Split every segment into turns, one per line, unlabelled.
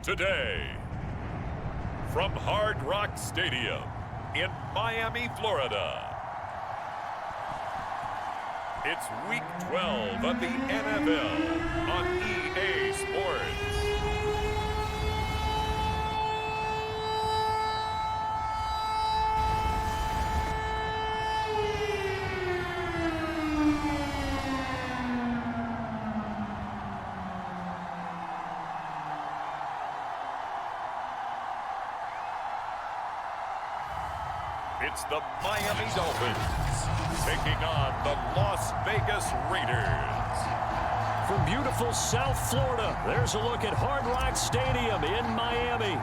Today, from Hard Rock Stadium in Miami, Florida, it's Week 12 of the NFL on EA Sports. It's the Miami Dolphins taking on the Las Vegas Raiders.
From beautiful South Florida, there's a look at Hard Rock Stadium in Miami.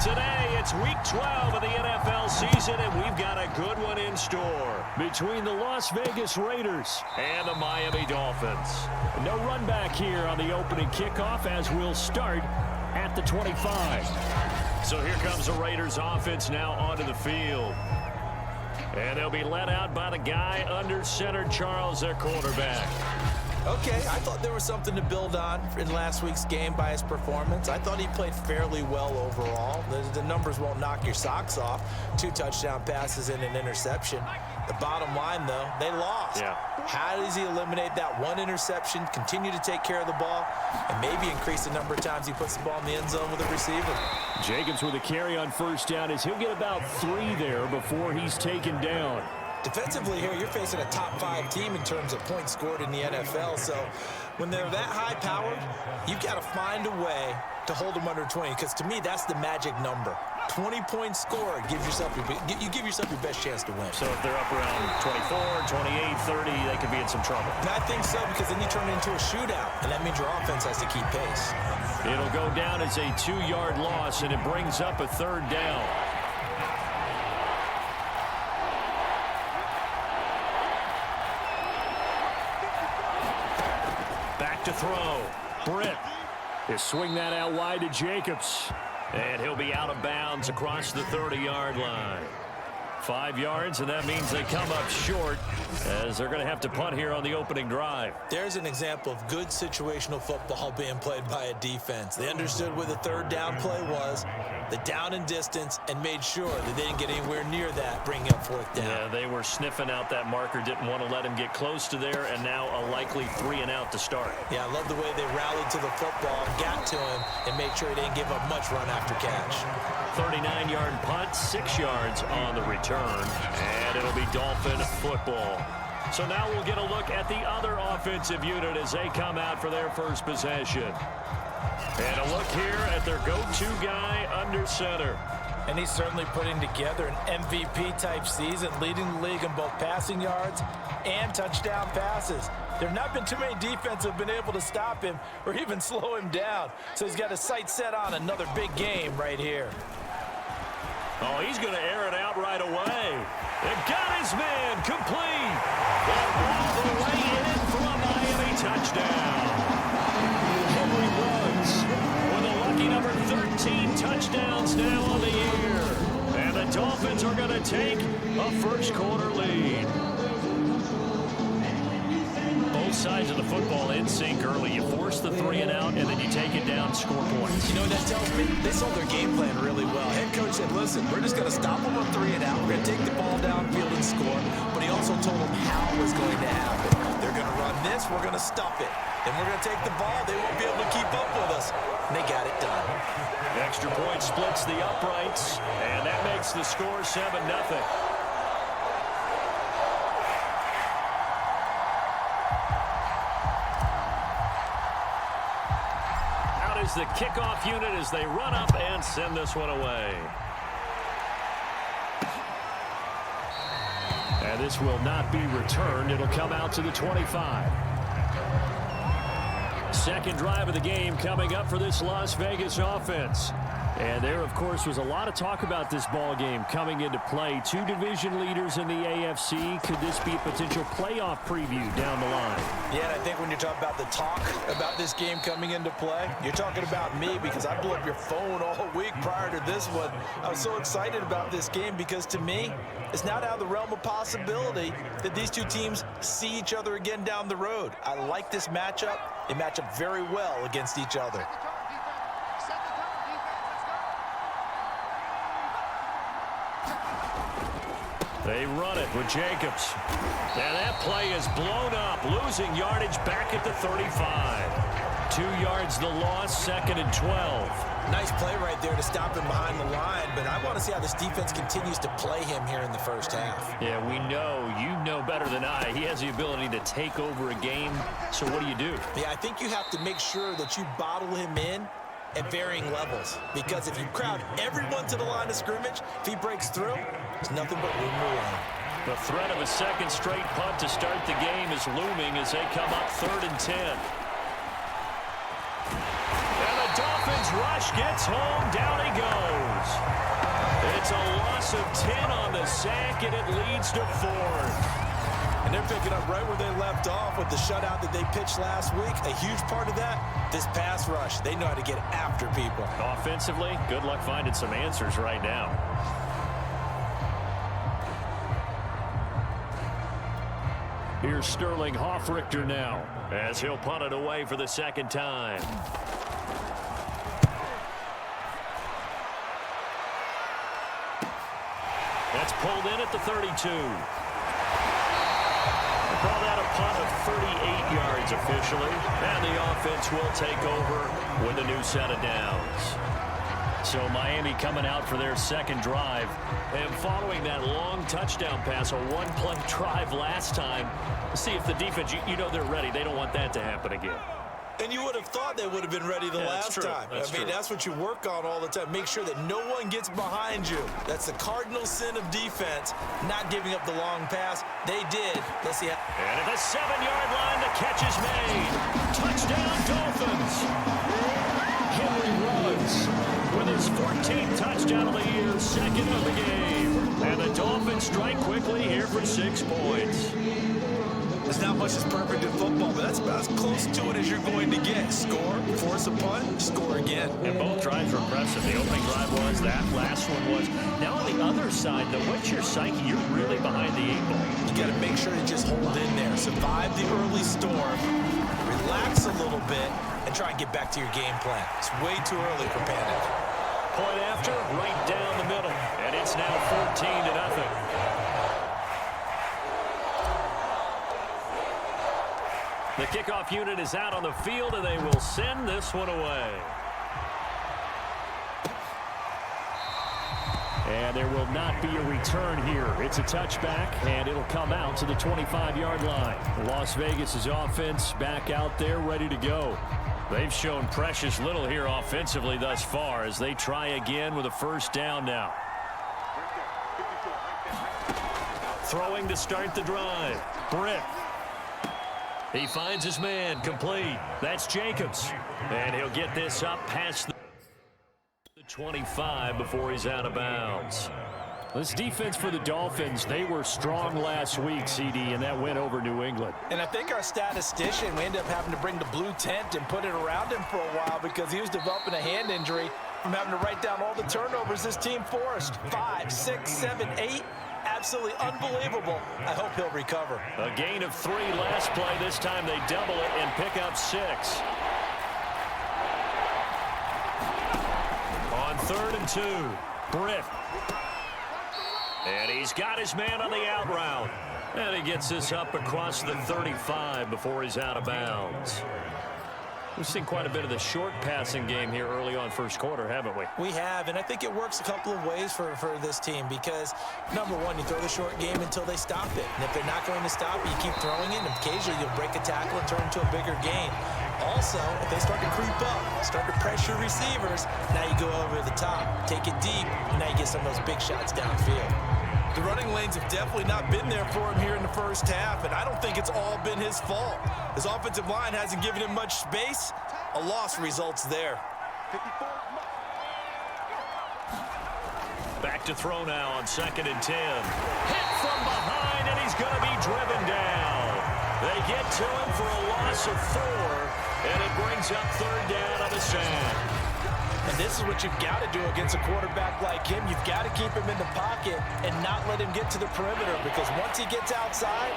Today, it's Week 12 of the NFL season, and we've got a good one in store between the Las Vegas Raiders and the Miami Dolphins. No run back here on the opening kickoff as we'll start at the 25. So here comes the Raiders offense now onto the field. And they'll be led out by the guy under center, Charles, their quarterback.
Okay, I thought there was something to build on in last week's game by his performance. I thought he played fairly well overall. The numbers won't knock your socks off. 2 touchdown passes and an interception. The bottom line, though, they lost.
Yeah.
How does he eliminate that one interception, continue to take care of the ball, and maybe increase the number of times he puts the ball in the end zone with a receiver?
Jacobs with a carry on first down as he'll get about 3 there before he's taken down.
Defensively here, you're facing a top 5 team in terms of points scored in the NFL. So when they're that high powered, you've got to find a way to hold them under 20. Because to me, that's the magic number. 20 points scored gives yourself you give yourself your best chance to win.
So if they're up around 24, 28, 30, they could be in some trouble.
And I think so, because then you turn it into a shootout, and that means your offense has to keep pace.
It'll go down as a 2-yard loss, and it brings up a 3rd down. Back to throw. Britt. He'll swing that out wide to Jacobs. And he'll be out of bounds across the 30-yard line. 5 yards, and that means they come up short as they're going to have to punt here on the opening drive.
There's an example of good situational football being played by a defense. They understood where the 3rd down play was, the down and distance, and made sure that they didn't get anywhere near that, bringing up 4th down.
Yeah, they were sniffing out that marker, didn't want to let him get close to there, and now a likely 3 and out to start.
Yeah, I love the way they rallied to the football, got to him, and made sure he didn't give up much run after catch.
39-yard punt, 6 yards on the return, and it'll be Dolphin football. So now we'll get a look at the other offensive unit as they come out for their first possession. And a look here at their go-to guy under center.
And he's certainly putting together an MVP-type season, leading the league in both passing yards and touchdown passes. There have not been too many defenses that have been able to stop him or even slow him down. So he's got his sights set on another big game right here.
Oh, he's going to air it out right away. And got his man complete. And all the way in for a Miami touchdown. Henry Ruggs with a lucky number 13 touchdowns now on the year. And the Dolphins are going to take a first-quarter lead. Both sides of the football in sync early. You force the 3 and out, and then you take it down, score points.
You know what that tells me? They sold their game plan really well. Head coach said, listen, we're just going to stop them on 3 and out. We're going to take the ball downfield and score. But he also told them how it was going to happen. They're going to run this. We're going to stop it. Then we're going to take the ball. They won't be able to keep up with us. And they got it done.
Extra point splits the uprights, and that makes the score 7-0. Is the kickoff unit as they run up and send this one away. And this will not be returned. It'll come out to the 25. Second drive of the game coming up for this Las Vegas offense. And there, of course, was a lot of talk about this ball game coming into play. 2 division leaders in the AFC. Could this be a potential playoff preview down the line?
Yeah, and I think when you're talking about the talk about this game coming into play, you're talking about me because I blew up your phone all week prior to this one. I was so excited about this game because to me, it's not out of the realm of possibility that these 2 teams see each other again down the road. I like this matchup. They match up very well against each other.
They run it with Jacobs. And that play is blown up, losing yardage back at the 35. 2 yards the loss, 2nd and 12.
Nice play right there to stop him behind the line, but I want to see how this defense continues to play him here in the first half.
Yeah, we know. You know better than I. He has the ability to take over a game, so what do?
Yeah, I think you have to make sure that you bottle him in at varying levels, because if you crowd everyone to the line of scrimmage, if he breaks through, there's nothing but room to run.
The threat of a second straight punt to start the game is looming as they come up 3rd and 10. And the Dolphins rush gets home. Down he goes. It's a loss of 10 on the sack, and it leads to 4th.
And they're picking up right where they left off with the shutout that they pitched last week. A huge part of that, this pass rush. They know how to get after people.
Offensively, good luck finding some answers right now. Here's Sterling Hoffrichter now as he'll punt it away for the 2nd time. That's pulled in at the 32. Call that a punt of 38 yards officially, and the offense will take over with a new set of downs. So Miami coming out for their 2nd drive, and following that long touchdown pass, a 1-play drive last time, see if the defense, you know they're ready. They don't want that to happen again.
And you would have thought they would have been ready the last time. That's what you work on all the time. Make sure that no one gets behind you. That's the cardinal sin of defense, not giving up the long pass. They did. Let's see how.
And at the 7-yard line, the catch is made. Touchdown, Dolphins. Henry Ruggs with his 14th touchdown of the year, 2nd of the game. And the Dolphins strike quickly here for 6 points.
There's not much that's perfect in football, but that's about as close to it as you're going to get. Score, force a punt, score again.
And both drives were impressive. The opening drive was, that last one was. Now on the other side, though, what's your psyche? You're really behind the 8 ball.
You got to make sure to just hold in there. Survive the early storm, relax a little bit, and try and get back to your game plan. It's way too early for panic.
Point after, right down the middle. And it's now 14-0. The kickoff unit is out on the field, and they will send this one away. And there will not be a return here. It's a touchback, and it'll come out to the 25-yard line. Las Vegas' offense back out there ready to go. They've shown precious little here offensively thus far as they try again with a 1st down now. Throwing to start the drive. Britt. He finds his man, complete. That's Jacobs. And he'll get this up past the 25 before he's out of bounds. This defense for the Dolphins, they were strong last week, CD, and that went over New England.
And I think our statistician, we ended up having to bring the blue tent and put it around him for a while because he was developing a hand injury from having to write down all the turnovers this team forced. 5, 6, 7, 8. Absolutely unbelievable. I hope he'll recover.
A gain of 3 last play. This time they double it and pick up 6. On 3rd and 2, Britt. And he's got his man on the out route. And he gets this up across the 35 before he's out of bounds. We've seen quite a bit of the short passing game here early on 1st quarter, haven't we?
We have, and I think it works a couple of ways for this team because, number one, you throw the short game until they stop it. And if they're not going to stop it, you keep throwing it, and occasionally you'll break a tackle and turn into a bigger gain. Also, if they start to creep up, start to pressure receivers, now you go over the top, take it deep, and now you get some of those big shots downfield. The running lanes have definitely not been there for him here in the first half, and I don't think it's all been his fault. His offensive line hasn't given him much space. A loss results there.
Back to throw now on 2nd and 10. Hit from behind, and he's going to be driven down. They get to him for a loss of 4, and it brings up 3rd down on the sack.
And this is what you've got to do against a quarterback like him. You've got to keep him in the pocket and not let him get to the perimeter because once he gets outside,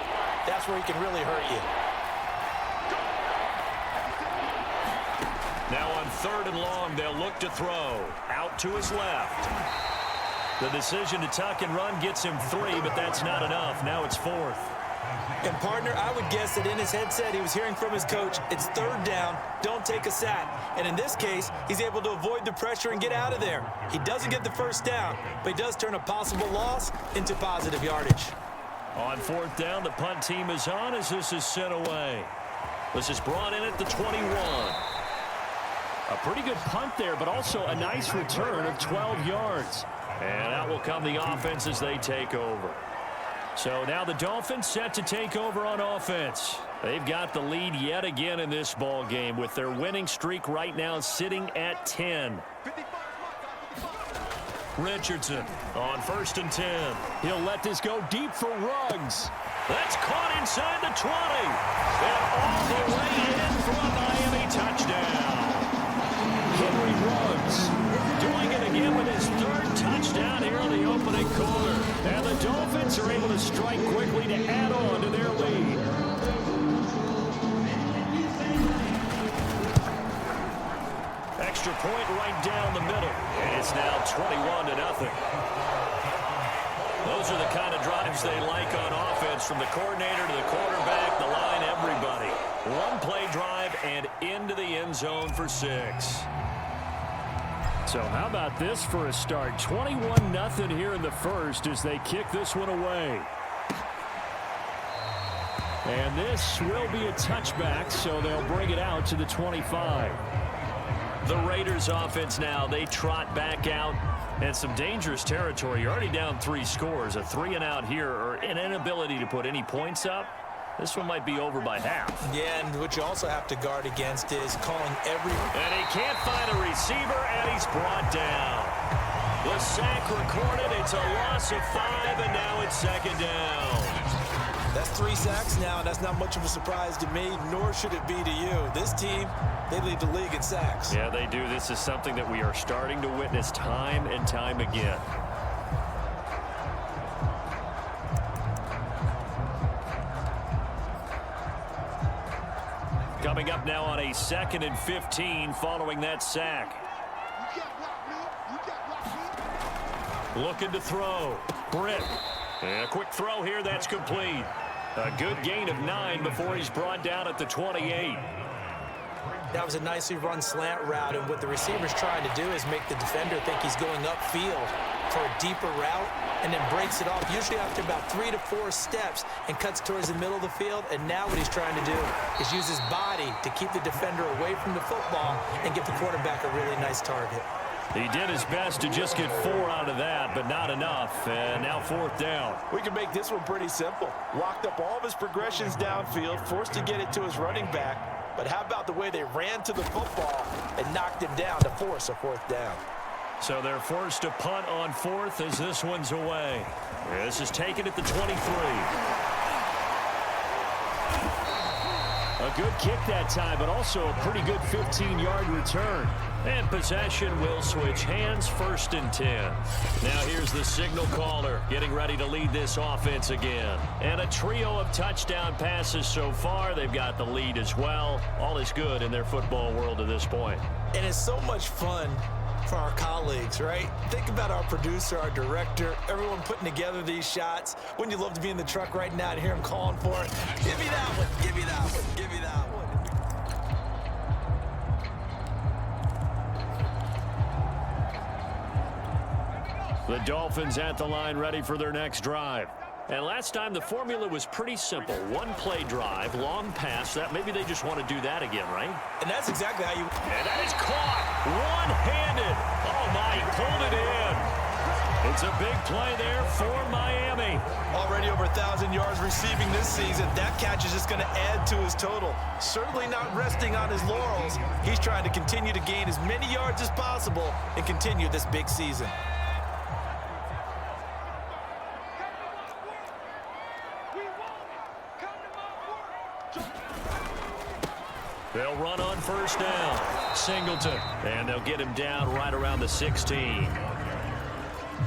that's where he can really hurt you.
Now on 3rd and long, they'll look to throw. Out to his left. The decision to tuck and run gets him 3, but that's not enough. Now it's 4th.
And, partner, I would guess that in his headset he was hearing from his coach, it's 3rd down, don't take a sack. And in this case, he's able to avoid the pressure and get out of there. He doesn't get the 1st down, but he does turn a possible loss into positive yardage.
On 4th down, the punt team is on as this is sent away. This is brought in at the 21. A pretty good punt there, but also a nice return of 12 yards. And out will come the offense as they take over. So now the Dolphins set to take over on offense. They've got the lead yet again in this ball game with their winning streak right now sitting at 10. Richardson on 1st and 10. He'll let this go deep for Ruggs. That's caught inside the 20. And all the way in for a Miami touchdown. Henry Ruggs doing it again with his 3rd touchdown here in the opening quarter. And the Dolphins are able to strike quickly to add on to their lead. Extra point right down the middle. And it's now 21-0. Those are the kind of drives they like on offense, from the coordinator to the quarterback, the line, everybody. One play drive and into the end zone for 6. So how about this for a start? 21-0 here in the first as they kick this one away. And this will be a touchback, so they'll bring it out to the 25. The Raiders offense now, they trot back out. And some dangerous territory. You're already down 3 scores. A 3-and-out here, or an inability to put any points up. This one might be over by half.
Yeah, and what you also have to guard against is calling every...
And he can't find a receiver, and he's brought down. The sack recorded. It's a loss of 5, and now it's 2nd down.
That's 3 sacks now, and that's not much of a surprise to me, nor should it be to you. This team, they lead the league in sacks.
Yeah, they do. This is something that we are starting to witness time and time again. Coming up now on a 2nd and 15 following that sack. Looking to throw. Britt. And a quick throw here, that's complete. A good gain of 9 before he's brought down at the 28.
That was a nicely run slant route, and what the receiver's trying to do is make the defender think he's going upfield for a deeper route, and then breaks it off, usually after about 3 to 4 steps, and cuts towards the middle of the field. And now what he's trying to do is use his body to keep the defender away from the football and give the quarterback a really nice target.
He did his best to just get 4 out of that, but not enough. And now 4th down.
We can make this one pretty simple. Locked up all of his progressions downfield, forced to get it to his running back. But how about the way they ran to the football and knocked him down to force a 4th down?
So they're forced to punt on 4th as this one's away. This is taken at the 23. A good kick that time, but also a pretty good 15-yard return. And possession will switch hands, 1st and 10. Now here's the signal caller getting ready to lead this offense again. And a trio of touchdown passes so far. They've got the lead as well. All is good in their football world at this point.
And it's so much fun for our colleagues, right? Think about our producer, our director, everyone putting together these shots. Wouldn't you love to be in the truck right now and hear him calling for it? Give me that one, give me that one, give me that one.
The Dolphins at the line, ready for their next drive. And last time the formula was pretty simple. One play drive, long pass. That maybe they just want to do that again, right?
And that's exactly how you...
And that is caught one-handed. Oh, my, he pulled it in. It's a big play there for Miami.
Already over 1,000 yards receiving this season. That catch is just going to add to his total. Certainly not resting on his laurels. He's trying to continue to gain as many yards as possible and continue this big season.
They'll run on 1st down. Singleton. And they'll get him down right around the 16.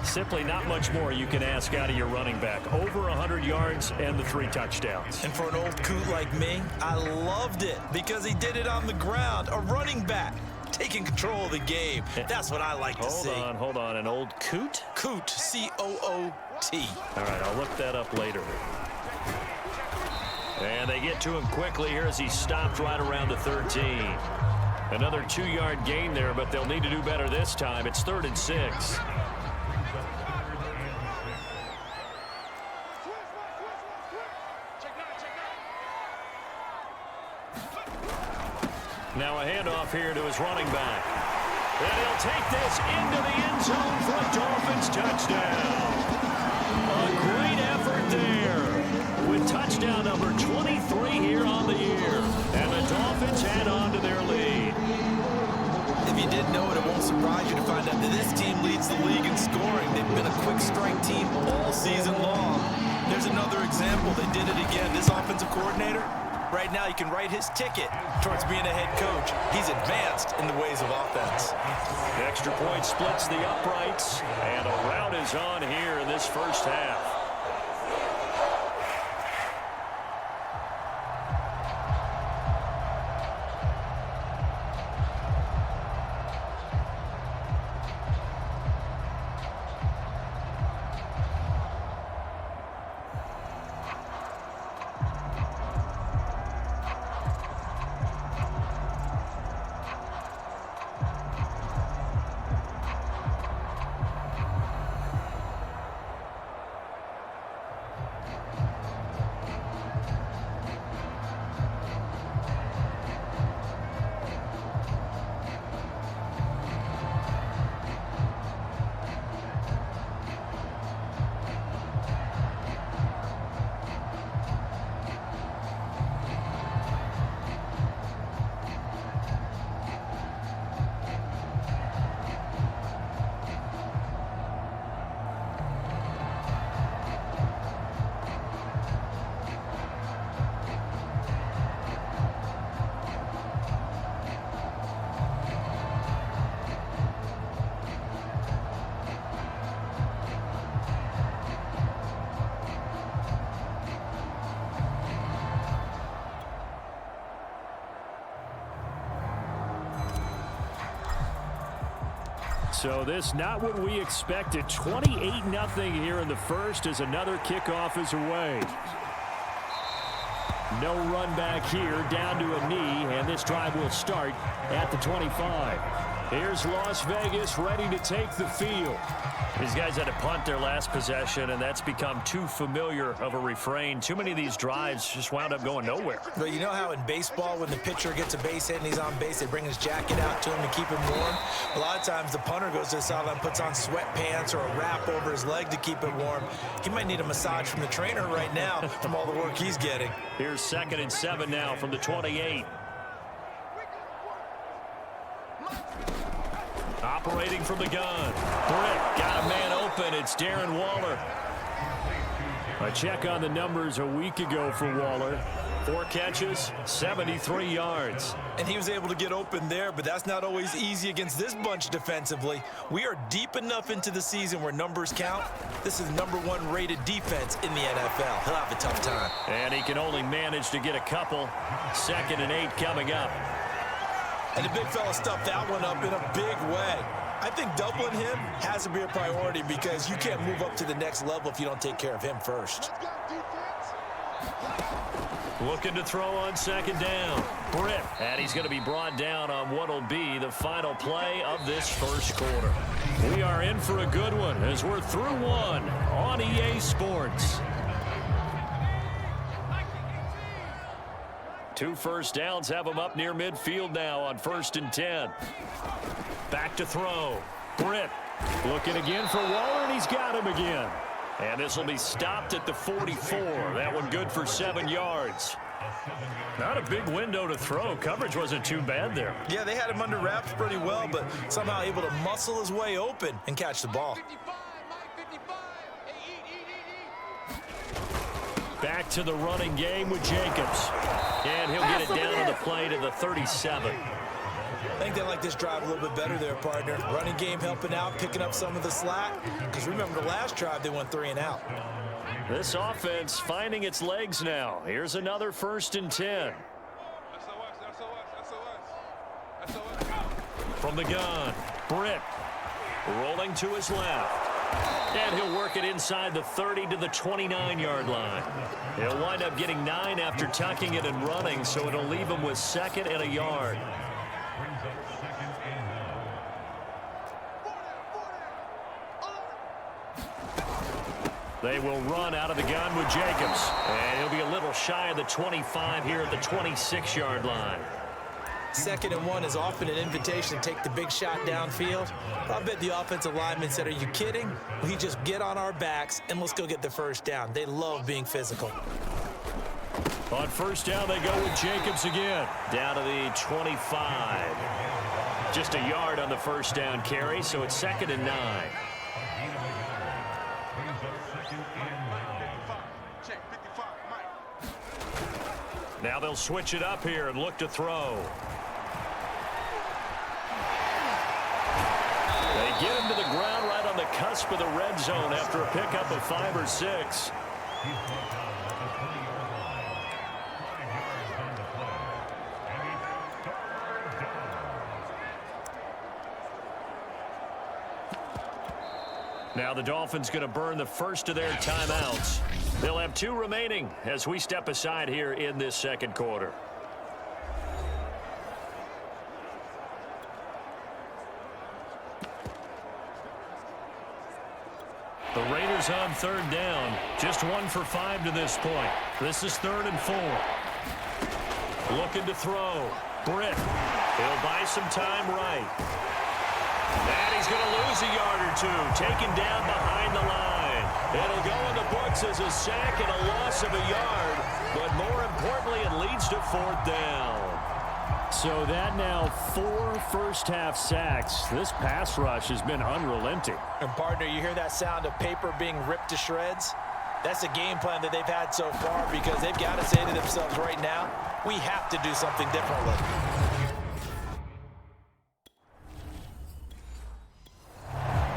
Simply not much more you can ask out of your running back. Over 100 yards and the 3 touchdowns.
And for an old coot like me, I loved it because he did it on the ground. A running back taking control of the game. That's what I like to see.
Hold on. An old coot?
Coot, C-O-O-T.
All right, I'll look that up later. And they get to him quickly here as he stopped right around the 13. Another 2-yard gain there, but they'll need to do better this time. It's 3rd and 6. Now a handoff here to his running back. And he'll take this into the end zone for a Dolphins touchdown. A great effort there with touchdown number 23 here on the year. And the Dolphins add on to their lead.
If you didn't know it, it won't surprise you to find out that this team leads the league in scoring. They've been a quick strike team all season long. There's another example. They did it again. This offensive coordinator, right now, you can write his ticket towards being a head coach. He's advanced in the ways of offense.
The extra point splits the uprights, and a rout is on here in this first half. So this not what we expected. 28-0 here in the first as another kickoff is away. No run back here, down to a knee, and this drive will start at the 25. Here's Las Vegas ready to take the field. These guys had to punt their last possession, and that's become too familiar of a refrain. Too many of these drives just wound up going nowhere.
But you know how in baseball, when the pitcher gets a base hit and he's on base, they bring his jacket out to him to keep him warm? A lot of times the punter goes to the sideline, puts on sweatpants or a wrap over his leg to keep it warm. He might need a massage from the trainer right now from all the work he's getting.
Here's 2nd and 7 now from the 28. Operating from the gun. Britt got a man open. It's Darren Waller. A check on the numbers a week ago for Waller. 4 catches, 73 yards.
And he was able to get open there, but that's not always easy against this bunch defensively. We are deep enough into the season where numbers count. This is #1 rated defense in the NFL. He'll have a tough time.
And he can only manage to get a couple. 2nd and 8 coming up.
And the big fella stuffed that one up in a big way. I think doubling him has to be a priority because you can't move up to the next level if you don't take care of him first.
Looking to throw on 2nd down. Britt. And he's going to be brought down on what will be the final play of this first quarter. We are in for a good one as we're through one on EA Sports. 2 first downs have them up near midfield now on 1st and 10. Back to throw. Britt looking again for Waller, and he's got him again. And this will be stopped at the 44. That one good for 7 yards. Not a big window to throw. Coverage wasn't too bad there.
Yeah, they had him under wraps pretty well, but somehow able to muscle his way open and catch the ball.
Back to the running game with Jacobs. And he'll get it down to the play to the 37.
I think they like this drive a little bit better there, partner. Running game helping out, picking up some of the slack. Because remember the last drive, they went 3 and out.
This offense finding its legs now. Here's another 1st and 10. From the gun, Britt rolling to his left. And he'll work it inside the 30 to the 29-yard line. He'll wind up getting 9 after tucking it and running, so it'll leave him with 2nd and a yard. They will run out of the gun with Jacobs. And he'll be a little shy of the 25 here at the 26-yard line.
2nd and 1 is often an invitation to take the big shot downfield. I bet the offensive lineman said, are you kidding? We just get on our backs and let's go get the first down. They love being physical.
On first down, they go with Jacobs again. Down to the 25. Just a yard on the first down carry, so it's 2nd and 9. Now they'll switch it up here and look to throw. They get him to the ground right on the cusp of the red zone after a pickup of 5 or 6. Now the Dolphins going to burn the first of their timeouts. They'll have 2 remaining as we step aside here in this second quarter. The Raiders on 3rd down. Just 1 for 5 to this point. This is 3rd and 4. Looking to throw. Britt. He'll buy some time right. And he's going to lose a yard or 2. Taken down behind the line. It'll go in the books as a sack and a loss of a yard. But more importantly, it leads to 4th down. So that now 4 first-half sacks. This pass rush has been unrelenting.
And, partner, you hear that sound of paper being ripped to shreds? That's a game plan that they've had so far because they've got to say to themselves right now, we have to do something differently.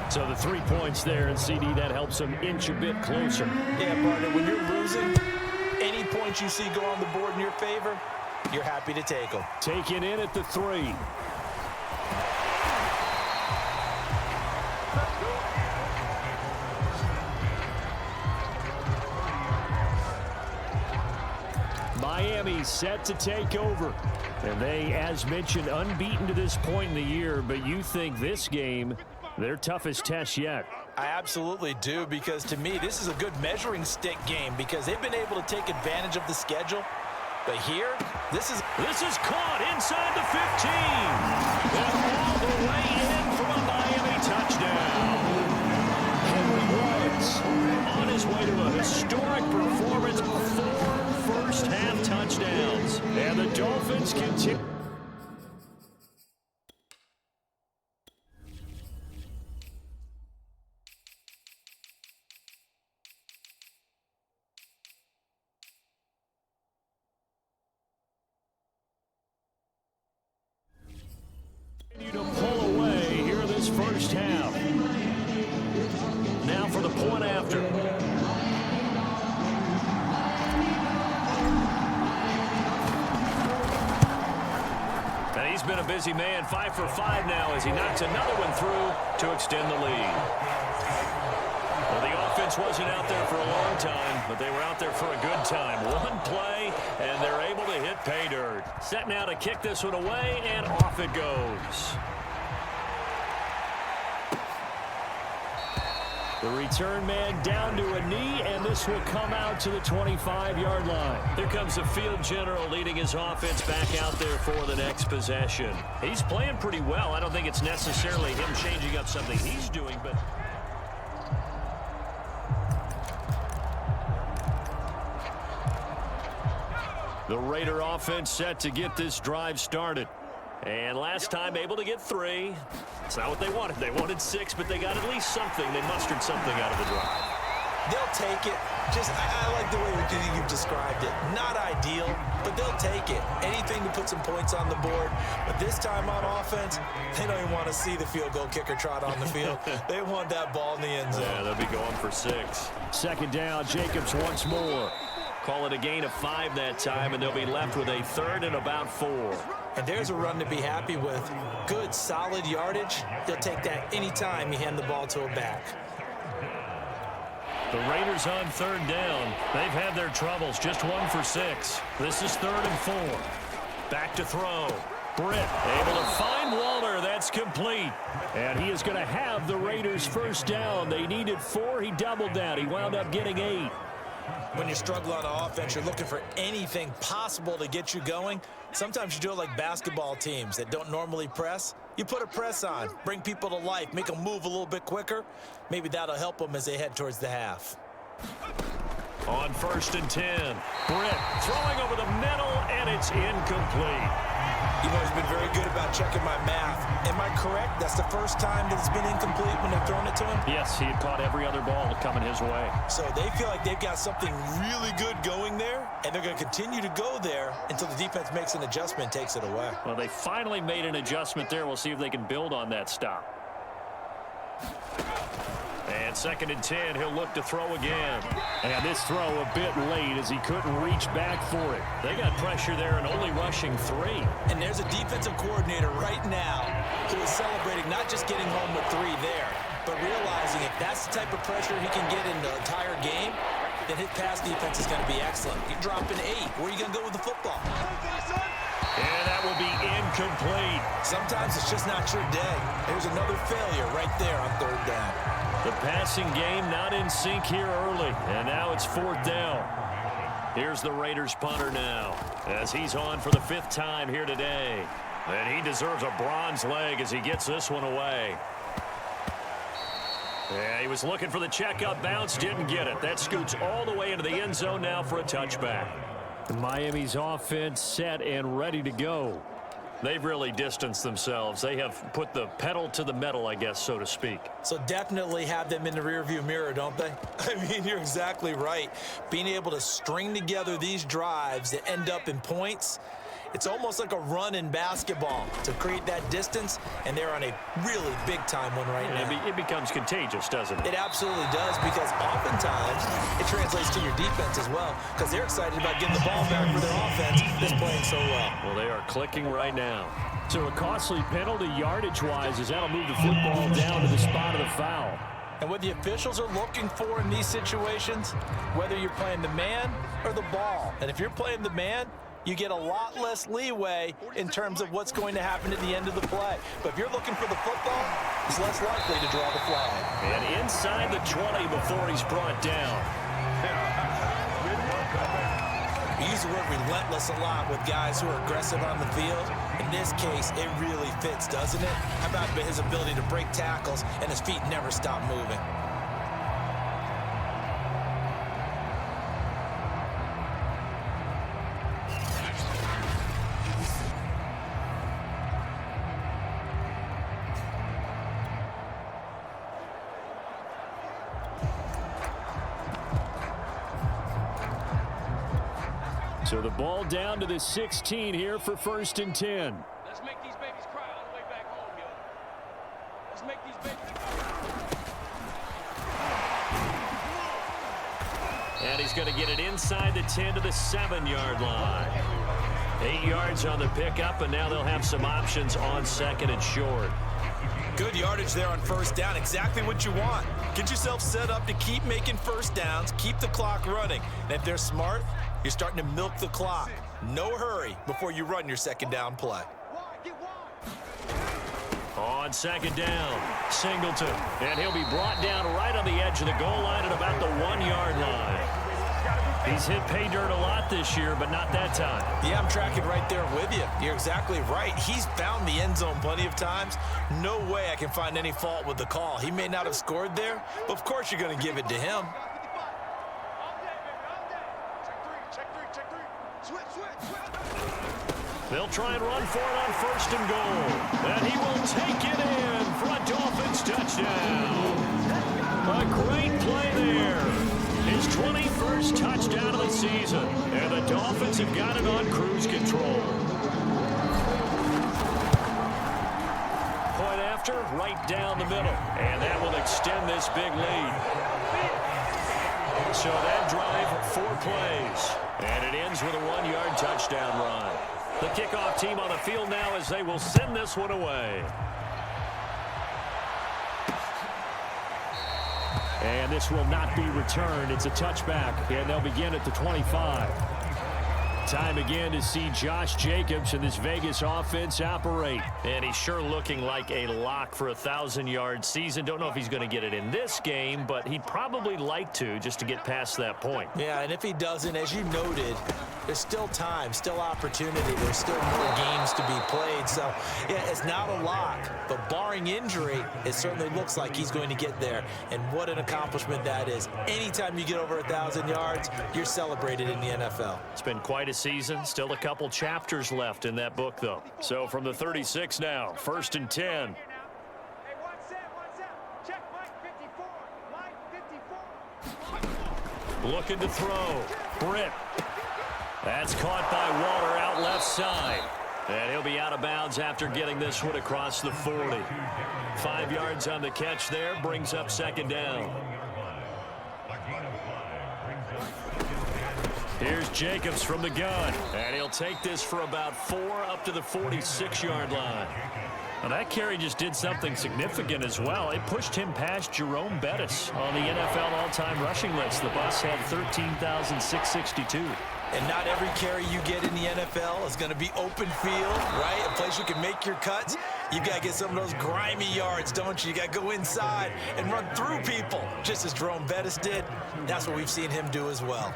So the 3 points there, and CD, that helps them inch a bit closer.
Yeah, partner, when you're losing, any points you see go on the board in your favor, you're happy to take them.
Taken in at the 3. Miami set to take over. And they, as mentioned, unbeaten to this point in the year, but you think this game their toughest test yet?
I absolutely do, because to me, this is a good measuring stick game because they've been able to take advantage of the schedule. But here, this is caught inside the 15. And all the way in for a Miami touchdown. Henry Woods on his way to a historic performance, 4 first-half touchdowns. And the Dolphins continue. To pull away here this first half. Now for the point after. And he's been a busy man, 5 for 5 now as he knocks another one through to extend the lead. Well, the offense wasn't out there for a long time, but they were out there for a good time. One play, and they're able to hit pay dirt. Set now to kick this one away, and off it goes. The return man down to a knee, and this will come out to the 25-yard line. Here comes the field general leading his offense back out there for the next possession. He's playing pretty well. I don't think it's necessarily him changing up something he's doing, but the Raider offense set to get this drive started. And last time able to get 3. It's not what they wanted. They wanted 6, but they got at least something. They mustered something out of the drive. They'll take it. I like the way you've described it. Not ideal, but they'll take it. Anything to put some points on the board. But this time on offense, they don't even want to see the field goal kicker trot on the field. They want that ball in the end zone.
Yeah, they'll be going for 6. Second down, Jacobs once more. Call it a gain of 5 that time, and they'll be left with a 3rd and about 4.
And there's a run to be happy with. Good, solid yardage. He'll take that anytime you hand the ball to a back.
The Raiders on 3rd down. They've had their troubles, just 1 for 6. This is 3rd and 4. Back to throw. Britt able to find Walter. That's complete. And he is going to have the Raiders first down. They needed 4. He doubled that. He wound up getting 8.
When you struggle on offense, you're looking for anything possible to get you going. Sometimes you do it like basketball teams that don't normally press. You put a press on, bring people to life, make them move a little bit quicker. Maybe that'll help them as they head towards the half.
On 1st and 10, Britt throwing over the middle, and it's incomplete.
You've always been very good about checking my math. Am I correct? That's the first time that it's been incomplete when they've thrown it to him?
Yes, he had caught every other ball coming his way.
So they feel like they've got something really good going there, and they're going to continue to go there until the defense makes an adjustment and takes it away.
Well, they finally made an adjustment there. We'll see if they can build on that stop. And 2nd and 10, he'll look to throw again. And this throw a bit late as he couldn't reach back for it. They got pressure there and only rushing 3.
And there's a defensive coordinator right now who is celebrating not just getting home with 3 there, but realizing if that's the type of pressure he can get in the entire game, then his pass defense is going to be excellent. You're dropping 8. Where are you going to go with the football?
And that will be incomplete.
Sometimes it's just not your day. There's another failure right there on 3rd down.
The passing game not in sync here early, and now it's 4th down. Here's the Raiders punter now, as he's on for the 5th time here today. And he deserves a bronze leg as he gets this one away. Yeah, he was looking for the checkup bounce, didn't get it. That scoots all the way into the end zone now for a touchback. Miami's offense set and ready to go. They've really distanced themselves. They have put the pedal to the metal, I guess, so to speak.
So definitely have them in the rearview mirror, don't they? I mean, you're exactly right. Being able to string together these drives that end up in points, it's almost like a run in basketball to create that distance, and they're on a really big-time one right now.
It becomes contagious, doesn't it?
It absolutely does, because oftentimes it translates to your defense as well, because they're excited about getting the ball back for their offense that's playing so well.
Well, they are clicking right now. So a costly penalty yardage-wise as that'll move the football down to the spot of the foul.
And what the officials are looking for in these situations, whether you're playing the man or the ball, and if you're playing the man, you get a lot less leeway in terms of what's going to happen at the end of the play. But if you're looking for the football, it's less likely to draw the flag.
And inside the 20 before he's brought down.
We use the word relentless a lot with guys who are aggressive on the field. In this case, it really fits, doesn't it? How about his ability to break tackles and his feet never stop moving?
So the ball down to the 16 here for 1st and 10.
Let's make these babies cry all the way back home, yo. Let's make these babies cry.
And he's going to get it inside the 10 to the 7-yard line. 8 yards on the pickup, and now they'll have some options on 2nd and short.
Good yardage there on 1st down. Exactly what you want. Get yourself set up to keep making 1st downs, keep the clock running. And if they're smart, you're starting to milk the clock. No hurry before you run your 2nd down play.
On 2nd down, Singleton. And he'll be brought down right on the edge of the goal line at about the 1-yard line. He's hit pay dirt a lot this year, but not that time.
Yeah, I'm tracking right there with you. You're exactly right. He's found the end zone plenty of times. No way I can find any fault with the call. He may not have scored there, but of course you're going to give it to him.
They'll try and run for it on 1st and goal. And he will take it in for a Dolphins touchdown. A great play there. His 21st touchdown of the season. And the Dolphins have got it on cruise control. Point after, right down the middle. And that will extend this big lead. So that drive, 4 plays. And it ends with a 1-yard touchdown run. The kickoff team on the field now as they will send this one away. And this will not be returned. It's a touchback, and they'll begin at the 25. Time again to see Josh Jacobs and this Vegas offense operate. And he's sure looking like a lock for a 1,000-yard season. Don't know if he's going to get it in this game, but he'd probably like to just to get past that point.
Yeah, and if he doesn't, as you noted, there's still time, still opportunity. There's still more games to be played. So, yeah, it's not a lock, but barring injury, it certainly looks like he's going to get there. And what an accomplishment that is. Anytime you get over 1,000 yards, you're celebrated in the NFL.
It's been quite a season. Still a couple chapters left in that book, though. So from the 36 now, 1st and 10.
Hey, one set. Check Mike 54. Mike 54.
Looking to throw. Britt. That's caught by Waller out left side. And he'll be out of bounds after getting this one across the 40. 5 yards on the catch there. Brings up 2nd down. Here's Jacobs from the gun. And he'll take this for about 4 up to the 46-yard line. Now that carry just did something significant as well. It pushed him past Jerome Bettis on the NFL all-time rushing list. The Bucs had 13,662.
And not every carry you get in the NFL is going to be open field, right? A place you can make your cuts. You got to get some of those grimy yards, don't you? You got to go inside and run through people, just as Jerome Bettis did. That's what we've seen him do as well.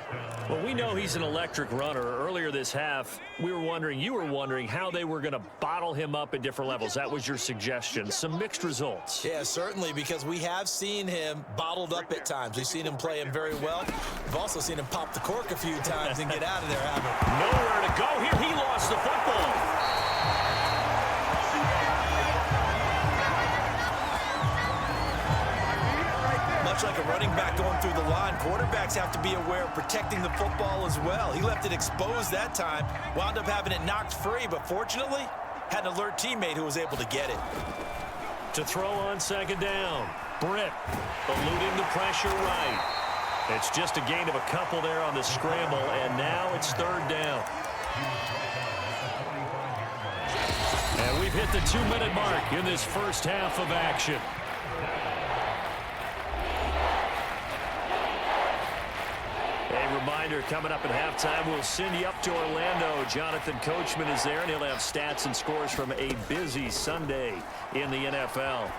Well, we know he's an electric runner. Earlier this half, you were wondering how they were going to bottle him up at different levels. That was your suggestion. Some mixed results.
Yeah, certainly, because we have seen him bottled up at times. We've seen him play him very well. We've also seen him pop the cork a few times and get out of there, haven't we?
Nowhere to go here. He lost the football.
Much like a running back going through the line, quarterbacks have to be aware of protecting the football as well. He left it exposed that time, wound up having it knocked free, but fortunately, had an alert teammate who was able to get it.
To throw on 2nd down. Britt eluding the pressure right. It's just a gain of a couple there on the scramble, and now it's 3rd down. And we've hit the 2-minute mark in this first half of action. A reminder coming up at halftime, we'll send you up to Orlando. Jonathan Coachman is there, and he'll have stats and scores from a busy Sunday in the NFL.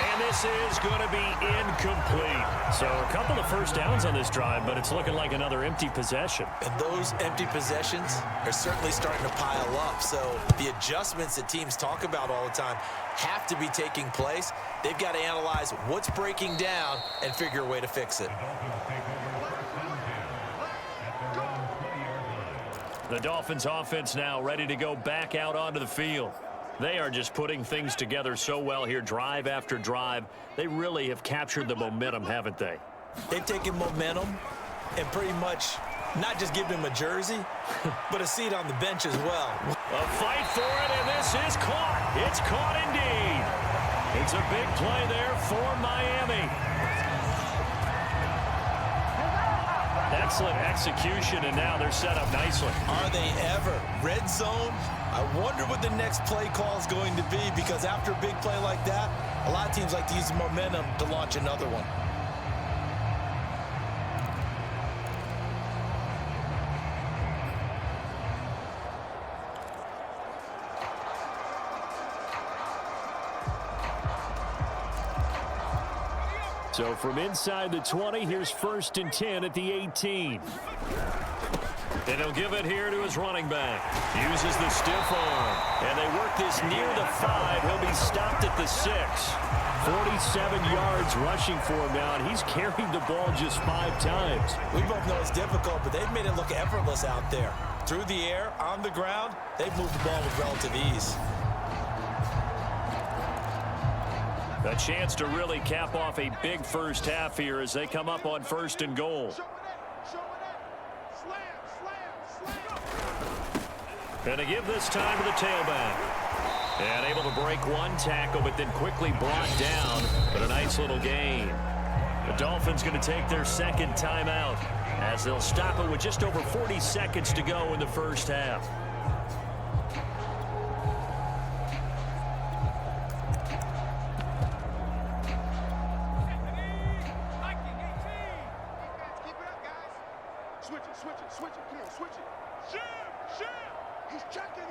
And this is going to be incomplete. So a couple of first downs on this drive, but it's looking like another empty possession.
And those empty possessions are certainly starting to pile up. So the adjustments that teams talk about all the time have to be taking place. They've got to analyze what's breaking down and figure a way to fix it.
The Dolphins offense now ready to go back out onto the field. They are just putting things together so well here, drive after drive. They really have captured the momentum, haven't they?
They've taken momentum and pretty much not just given him a jersey, but a seat on the bench as well.
A fight for it, and this is caught. It's caught indeed. It's a big play there for Miami. Excellent execution, and now they're set up nicely.
Are they ever? Red zone? I wonder what the next play call is going to be, because after a big play like that, a lot of teams like to use the momentum to launch another one.
So from inside the 20, here's 1st and 10 at the 18. And he'll give it here to his running back. Uses the stiff arm. And they work this near the 5. He'll be stopped at the 6. 47 yards rushing for him now, and he's carried the ball just 5 times.
We both know it's difficult, but they've made it look effortless out there. Through the air, on the ground, they've moved the ball with relative ease.
A chance to really cap off a big first half here as they come up on 1st and goal. And to give this time to the tailback. And able to break one tackle, but then quickly brought down. But a nice little gain. The Dolphins going to take their second timeout as they'll stop it with just over 40 seconds to go in the first half.
Switch it. Come on, switch it. Shim. He's checking.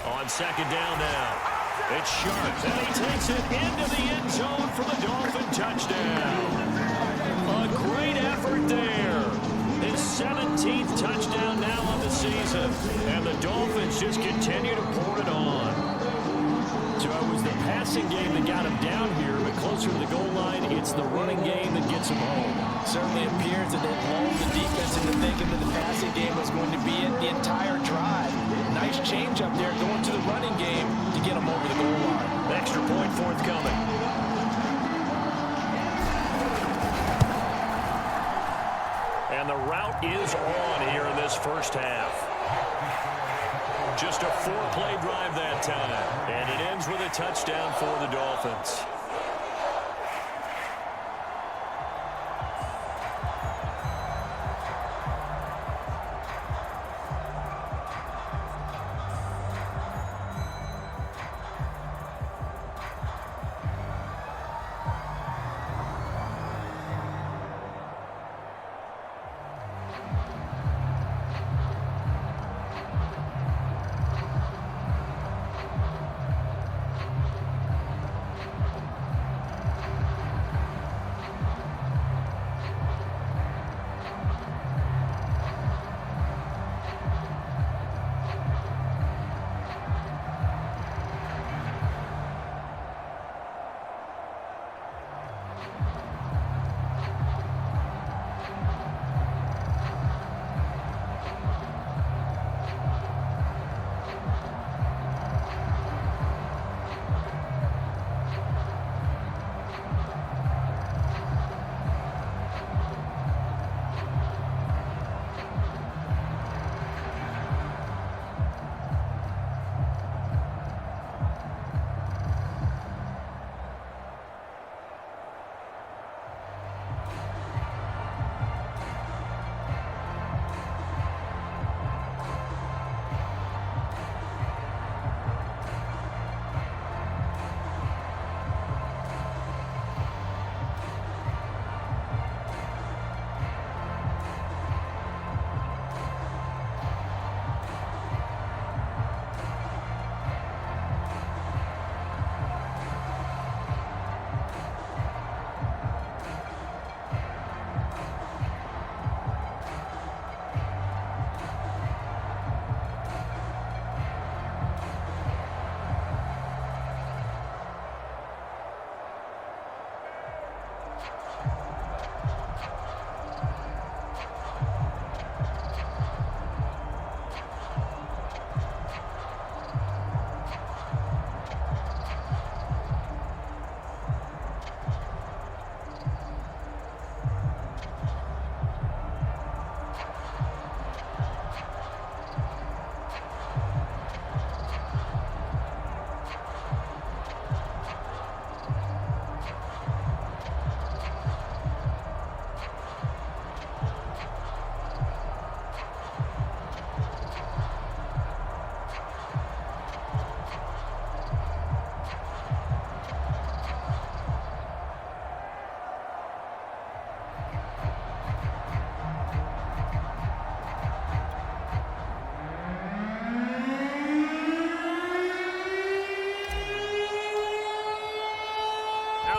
On second down now. It's Sharp, and he takes it into the end zone for the Dolphin touchdown. A great effort there. His 17th touchdown now on the season. And the Dolphins just continue to pour it on. So it was the passing game that got him down here, but closer to the goal line, it's the running game that gets him home.
Certainly appears that they've lulled the defense into thinking that the passing game was going to be it the entire drive. Nice change up there going to the running game to get him over the goal line.
Extra point forthcoming. And the route is on here in this first half. Just a 4-play drive that time. And it ends with a touchdown for the Dolphins.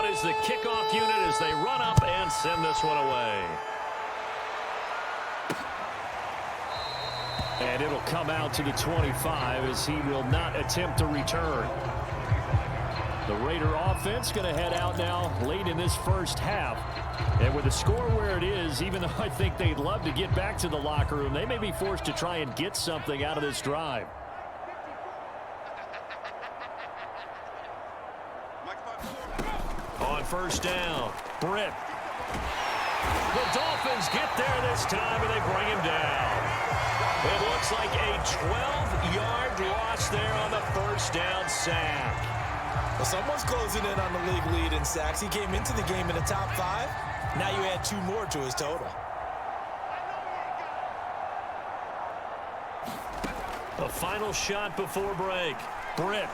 Is the kickoff unit as they run up and send this one away. And it'll come out to the 25 as he will not attempt to return. The Raider offense going to head out now late in this first half. And with the score where it is, even though I think they'd love to get back to the locker room, they may be forced to try and get something out of this drive. On first down, Britt. The Dolphins get there this time, and they bring him down. It looks like a 12-yard loss there on the first down sack.
Well, someone's closing in on the league lead in sacks. He came into the game in the top 5. Now you add 2 more to his total.
The final shot before break. Britt.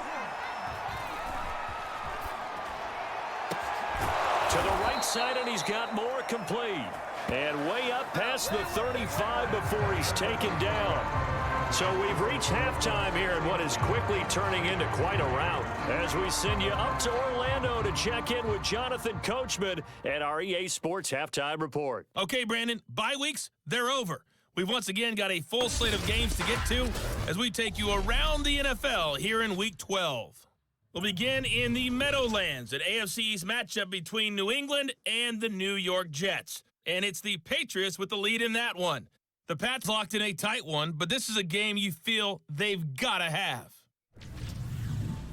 To the right side, and he's got more, complete. And way up past the 35 before he's taken down. So we've reached halftime here in what is quickly turning into quite a rout, as we send you up to Orlando to check in with Jonathan Coachman at our EA Sports Halftime Report.
Okay, Brandon, bye weeks, they're over. We've once again got a full slate of games to get to as we take you around the NFL here in Week 12. We'll begin in the Meadowlands, an AFC East matchup between New England and the New York Jets. And it's the Patriots with the lead in that one. The Pats locked in a tight one, but this is a game you feel they've got to have.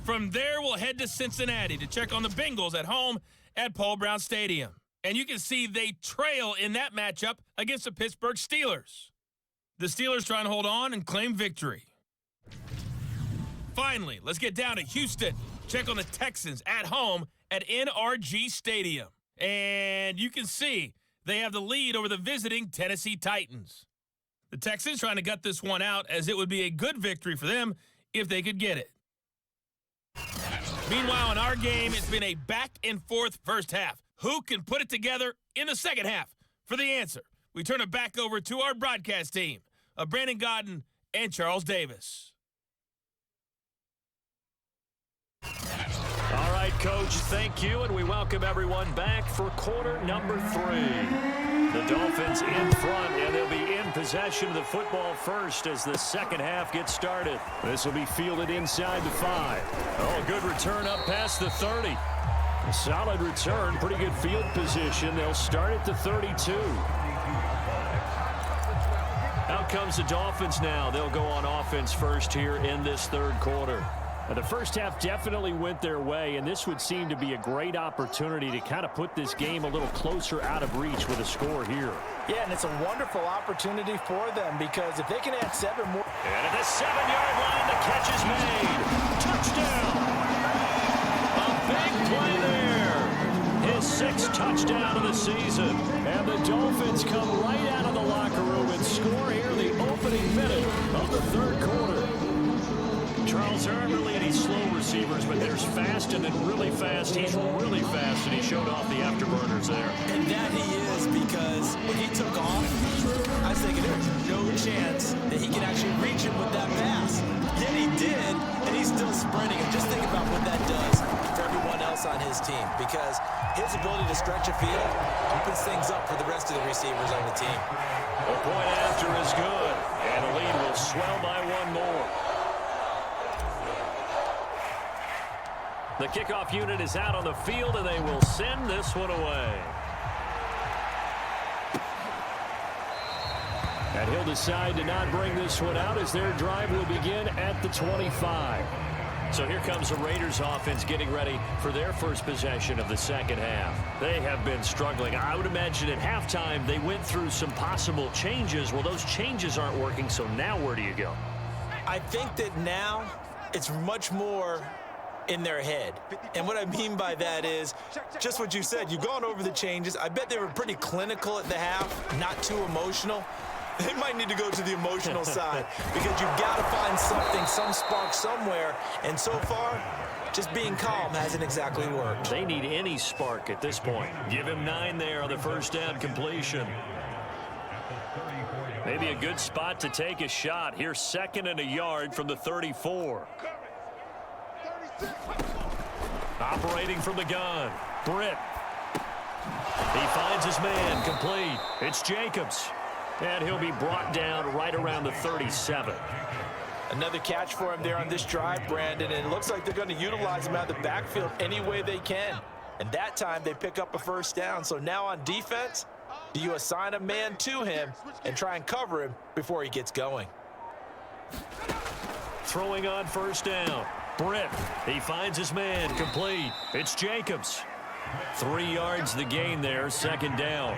From there, we'll head to Cincinnati to check on the Bengals at home at Paul Brown Stadium. And you can see they trail in that matchup against the Pittsburgh Steelers. The Steelers try and hold on and claim victory. Finally, let's get down to Houston. Check on the Texans at home at NRG Stadium. And you can see they have the lead over the visiting Tennessee Titans. The Texans trying to gut this one out, as it would be a good victory for them if they could get it. Meanwhile, in our game, it's been a back-and-forth first half. Who can put it together in the second half? For the answer, we turn it back over to our broadcast team of Brandon Godden and Charles Davis.
All right, Coach, thank you, and we welcome everyone back for quarter number 3. The Dolphins in front, and they'll be in possession of the football first as the second half gets started. This will be fielded inside the 5. Oh, good return up past the 30. A solid return, pretty good field position. They'll start at the 32. Out comes the Dolphins now. They'll go on offense first here in this third quarter. Now, the first half definitely went their way, and this would seem to be a great opportunity to kind of put this game a little closer out of reach with a score here.
Yeah, and it's a wonderful opportunity for them, because if they can add 7 more.
And at the 7-yard line, the catch is made. Touchdown! A big play there. His 6th touchdown of the season. And the Dolphins come right out of the locker room and score here in the opening minute of the third quarter. Charles, there aren't really any slow receivers, but there's fast and then really fast. He's really fast, and he showed off the afterburners there.
And that he is, because when he took off, I was thinking there's no chance that he can actually reach him with that pass. Yet he did, and he's still sprinting. And just think about what that does for everyone else on his team, because his ability to stretch a field opens things up for the rest of the receivers on the team.
The point after is good, and the lead will swell by 1 more. The kickoff unit is out on the field, and they will send this one away. And he'll decide to not bring this one out as their drive will begin at the 25. So here comes the Raiders offense getting ready for their first possession of the second half. They have been struggling. I would imagine at halftime they went through some possible changes. Well, those changes aren't working, so now where do you go?
I think that now it's much more in their head. And what I mean by that is just what you said. You've gone over the changes. I bet they were pretty clinical at the half, not too emotional. They might need to go to the emotional side, because you've got to find something, some spark somewhere. And so far, just being calm hasn't exactly worked.
They need any spark at this point. Give him 9 there on the first down completion. Maybe a good spot to take a shot. Here's 2nd and a yard from the 34. Operating from the gun, Britt. He finds his man, complete. It's Jacobs. And he'll be brought down right around the 37.
Another catch for him there on this drive, Brandon, and it looks like they're going to utilize him out of the backfield any way they can. And that time they pick up a first down. So now on defense, do you assign a man to him and try and cover him before he gets going?
Throwing on first down, Britt. He finds his man, complete. It's Jacobs. 3 yards the gain there, 2nd down.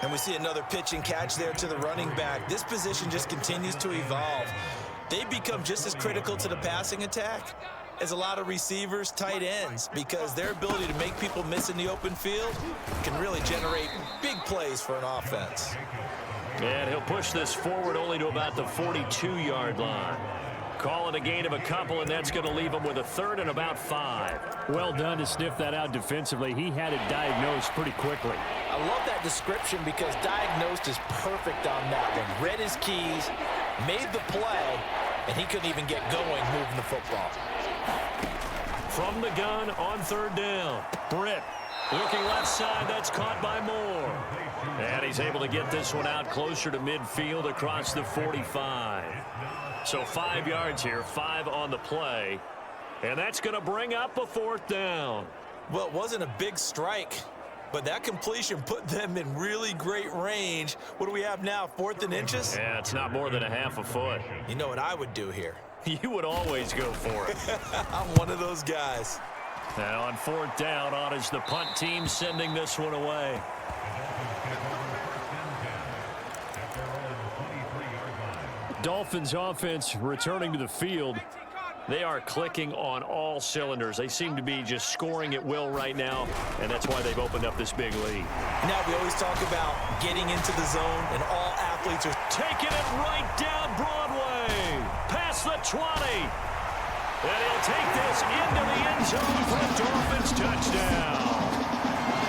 And we see another pitch and catch there to the running back. This position just continues to evolve. They become just as critical to the passing attack is a lot of receivers, tight ends, because their ability to make people miss in the open field can really generate big plays for an offense.
And he'll push this forward only to about the 42-yard line. Call it a gain of a couple, and that's going to leave him with a third and about 5.
Well done to sniff that out defensively. He had it diagnosed pretty quickly.
I love that description because diagnosed is perfect on that one. Read his keys, made the play, and he couldn't even get going moving the football.
From the gun on third down. Britt looking left side. That's caught by Moore. And he's able to get this one out closer to midfield across the 45. So 5 yards here, 5 on the play. And that's going to bring up a fourth down.
Well, it wasn't a big strike, but that completion put them in really great range. What do we have now, 4th and inches?
Yeah, it's not more than a half a foot.
You know what I would do here?
You would always go for it.
I'm one of those guys.
Now on fourth down, on is the punt team sending this one away.
Dolphins offense returning to the field.
They are clicking on all cylinders. They seem to be just scoring at will right now, and that's why they've opened up this big lead.
Now we always talk about getting into the zone, and all athletes are
taking it right down Broadway, past the 20. And he'll take this into the end zone for a Dolphins touchdown.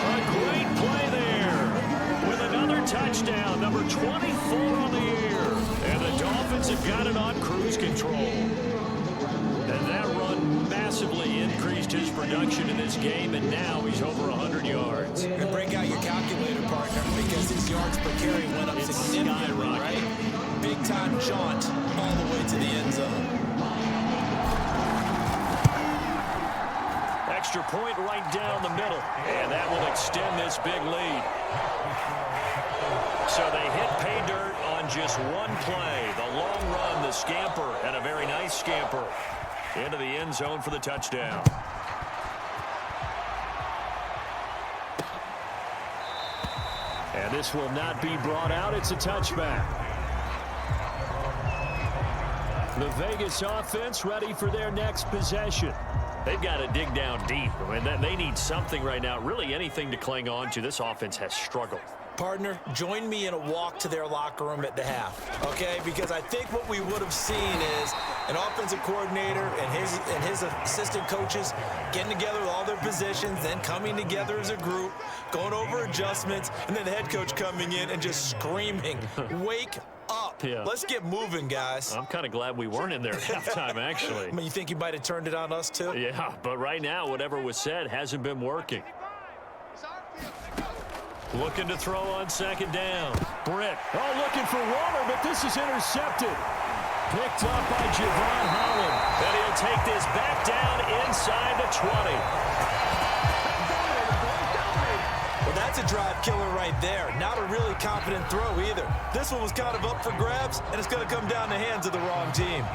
A great play there with another touchdown, number 24 on the year. And the Dolphins have got it on cruise control. And that run massively increased his production in this game, and now he's over 100 yards.
And break out your calculator, partner, because his yards per carry went up significantly, right? Big-time jaunt all the way to the end zone.
Extra point right down the middle, and that will extend this big lead. So they hit pay dirt on just one play. The long run, the scamper, and a very nice scamper into the end zone for the touchdown.
And this will not be brought out. It's a touchback. The Vegas offense ready for their next possession.
They've got to dig down deep. I mean, they need something right now, really anything to cling on to. This offense has struggled.
Partner, join me in a walk to their locker room at the half, okay? Because I think what we would have seen is an offensive coordinator and his assistant coaches getting together with all their positions, then coming together as a group, going over adjustments, and then the head coach coming in and just screaming, wake up.
Yeah.
Let's get moving, guys.
I'm kind of glad we weren't in there at halftime, actually.
I mean, you think you might have turned it on us, too?
Yeah, but right now, whatever was said hasn't been working. Looking to throw on second down.
Britt, looking for Waller, but this is intercepted. Picked up by Javon Holland.
And he'll take this back down inside the 20.
Well, that's a drive killer right there. Not a really confident throw either. This one was kind of up for grabs, and it's going to come down the hands of the wrong team.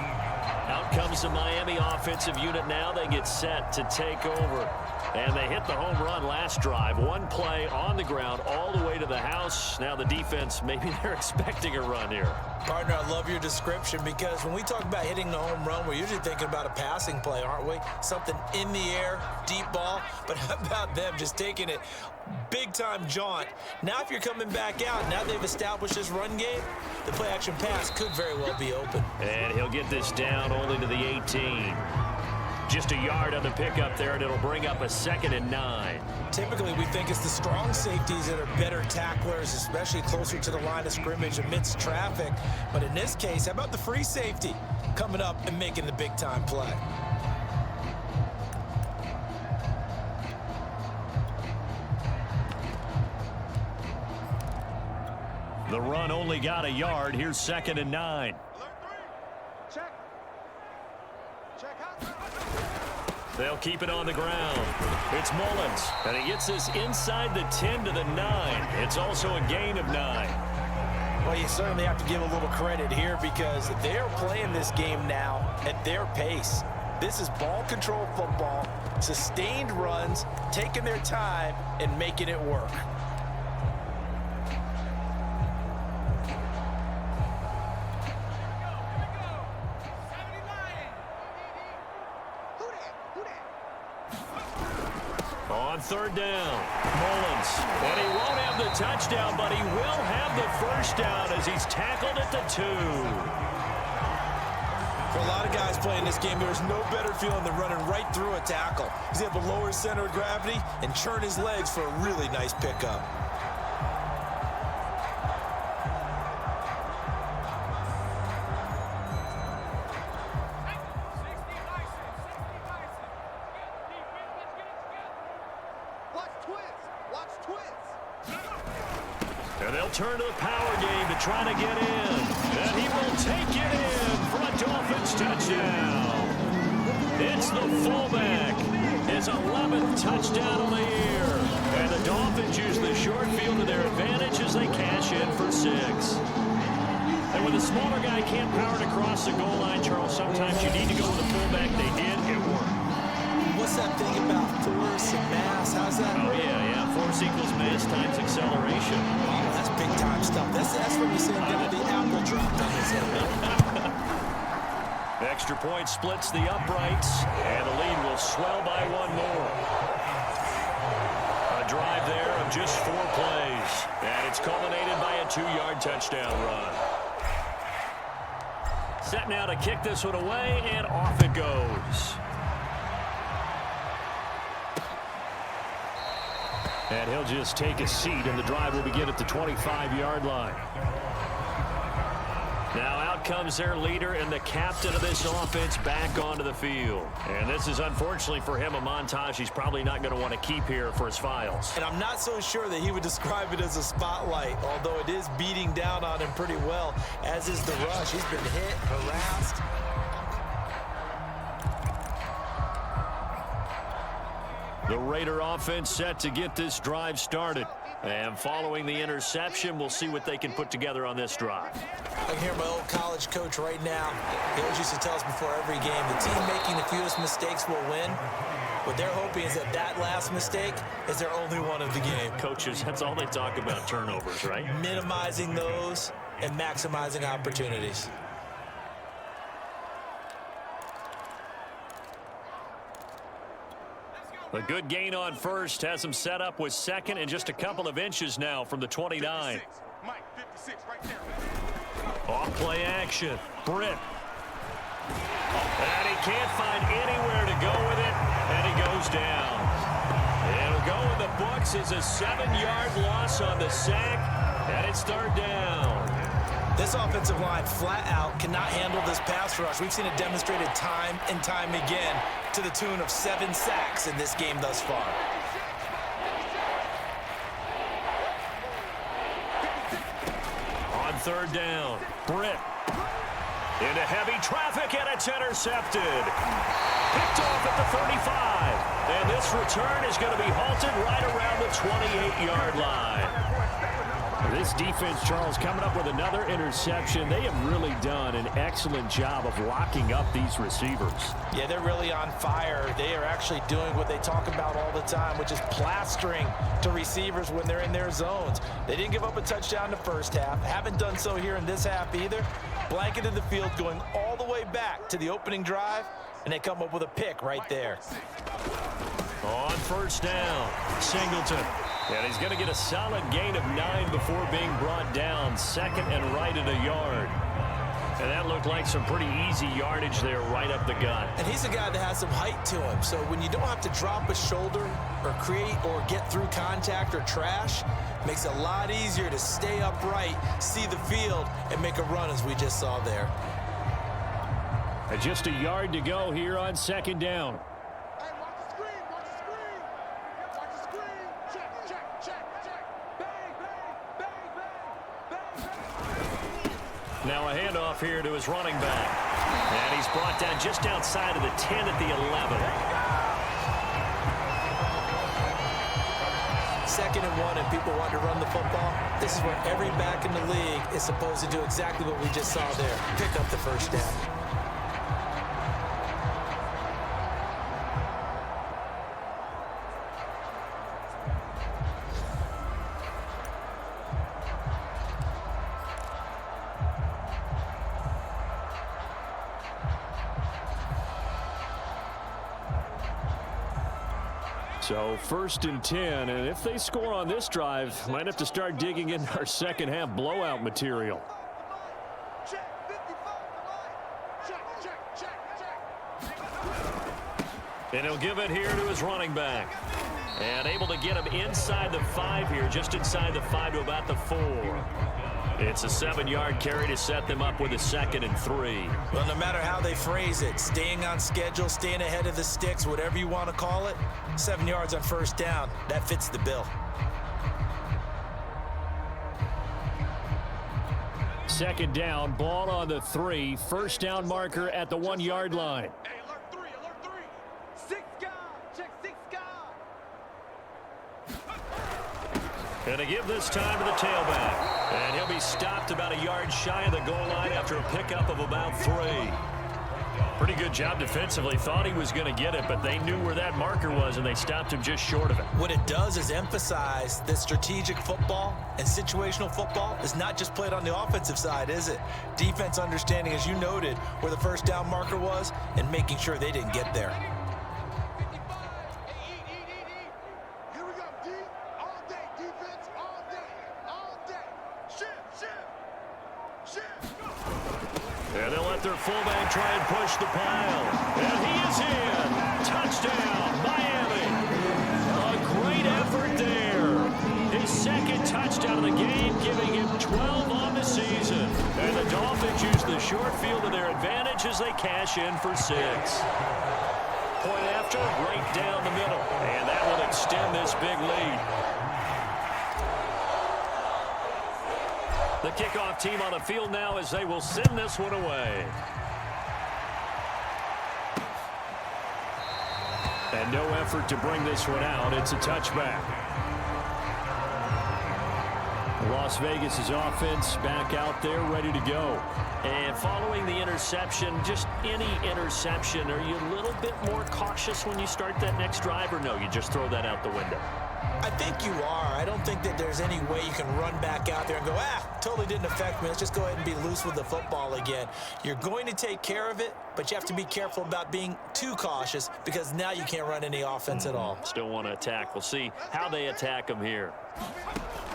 Out comes the Miami offensive unit now. They get set to take over. And they hit the home run last drive. One play on the ground all the way to the house. Now the defense, maybe they're expecting a run here.
Partner, I love your description because when we talk about hitting the home run, we're usually thinking about a passing play, aren't we? Something in the air, deep ball. But how about them just taking it big-time jaunt? Now if you're coming back out, now they've established this run game, the play-action pass could very well be open.
And he'll get this down only to the 18. Just a yard on the pickup there, and it'll bring up a 2nd and 9.
Typically, we think it's the strong safeties that are better tacklers, especially closer to the line of scrimmage amidst traffic. But in this case, how about the free safety coming up and making the big-time play?
The run only got a yard. Here's 2nd and 9. They'll keep it on the ground. It's Mullins, and he gets this inside the 10 to the 9. It's also a gain of 9.
Well, you certainly have to give a little credit here because they're playing this game now at their pace. This is ball control football, sustained runs, taking their time and making it work.
Who that?
On third down, Mullins. And he won't have the touchdown, but he will have the first down as he's tackled at the 2.
For a lot of guys playing this game, there's no better feeling than running right through a tackle. He's able to lower his center of gravity and churn his legs for a really nice pickup.
And they'll turn to the power game to try to get in. And he will take it in for a Dolphins touchdown. It's the fullback. His 11th touchdown of the year. And the Dolphins use the short field to their advantage as they cash in for 6. And when the smaller guy can't power it across the goal line, Charles, sometimes you need to go with the fullback. They did. It worked.
What's that thing about force and mass? How's that?
Oh, yeah. Force equals mass times acceleration.
Oh, that's big-time stuff. That's when you see him get the apple dropped on his head.
Extra point splits the uprights, and the lead will swell by 1 more. A drive there of just 4 plays, and it's culminated by a 2-yard touchdown run. Set now to kick this one away, and off it goes. And he'll just take a seat, and the drive will begin at the 25-yard line. Now out comes their leader and the captain of this offense back onto the field. And this is, unfortunately for him, a montage he's probably not going to want to keep here for his files.
And I'm not so sure that he would describe it as a spotlight, although it is beating down on him pretty well, as is the rush. He's been hit, harassed.
The Raider offense set to get this drive started. And following the interception, we'll see what they can put together on this drive.
I can hear my old college coach right now. He always used to tell us before every game, the team making the fewest mistakes will win. What they're hoping is that that last mistake is their only one of the game.
Coaches, that's all they talk about, turnovers, right?
Minimizing those and maximizing opportunities.
A good gain on first has him set up with second and just a couple of inches now from the 29.
56. Mike, 56 right there.
Off play action. Britt. And he can't find anywhere to go with it, and he goes down. It'll go in the books as a 7-yard loss on the sack, and it's third down.
This offensive line flat out cannot handle this pass rush. We've seen it demonstrated time and time again to the tune of 7 sacks in this game thus far.
On third down, Britt. Into heavy traffic, and it's intercepted. Picked off at the 35. And this return is going to be halted right around the 28-yard line.
This defense, Charles, coming up with another interception. They have really done an excellent job of locking up these receivers.
Yeah, they're really on fire. They are actually doing what they talk about all the time, which is plastering to receivers when they're in their zones. They didn't give up a touchdown in the first half. Haven't done so here in this half either. Blanketed the field going all the way back to the opening drive, and they come up with a pick right there.
On first down, Singleton. And he's going to get a solid gain of 9 before being brought down. Second and right at a yard. And that looked like some pretty easy yardage there right up the gut.
And he's a guy that has some height to him. So when you don't have to drop a shoulder or create or get through contact or trash, makes it a lot easier to stay upright, see the field, and make a run as we just saw there.
And just a yard to go here on second down.
Hey, watch the screen, watch the screen. Watch the screen. Check, check, check, check. Bang, bang, bang, bang, bang, bang.
Now a handoff here to his running back. And he's brought down just outside of the 10 at the 11.
Second and 1 and people want to run the football. This is where every back in the league is supposed to do exactly what we just saw there. Pick up the first down.
So 1st and 10, and if they score on this drive, might have to start digging in our second half blowout material.
Check, 55, check, check, check, check.
And he'll give it here to his running back. And able to get him inside the 5 here, just inside the 5 to about the 4. It's a 7-yard carry to set them up with a 2nd and 3.
Well, no matter how they phrase it, staying on schedule, staying ahead of the sticks, whatever you want to call it, 7 yards on 1st down, that fits the bill.
2nd down, ball on the 3, 1st down marker at the 1-yard line.
Hey, alert 3, alert 3. 6 guys, check 6 guys.
And to give this time to the tailback. And he'll be stopped about a yard shy of the goal line after a pickup of about 3. Pretty good job defensively. Thought he was going to get it, but they knew where that marker was, and they stopped him just short of it.
What it does is emphasize that strategic football and situational football is not just played on the offensive side, is it? Defense understanding, as you noted, where the 1st down marker was and making sure they didn't get there.
55, eat. Here we go, D. All day, defense, all day. Shift.
And they'll let their fullback try and push the pile. And he is in. Touchdown, Miami. A great effort there. His 2nd touchdown of the game, giving him 12 on the season. And the Dolphins use the short field to their advantage as they cash in for 6. Point after, right down the middle. And that will extend this big lead. The kickoff team on the field now as they will send this one away. And no effort to bring this one out. It's a touchback. Las Vegas' offense back out there ready to go. And following the interception, just any interception, are you a little bit more cautious when you start that next drive, or no, you just throw that out the window?
I think you are. I don't think that there's any way you can run back out there and go, totally didn't affect me. Let's just go ahead and be loose with the football again. You're going to take care of it, but you have to be careful about being too cautious because now you can't run any offense at all.
Still want to attack. We'll see how they attack him here.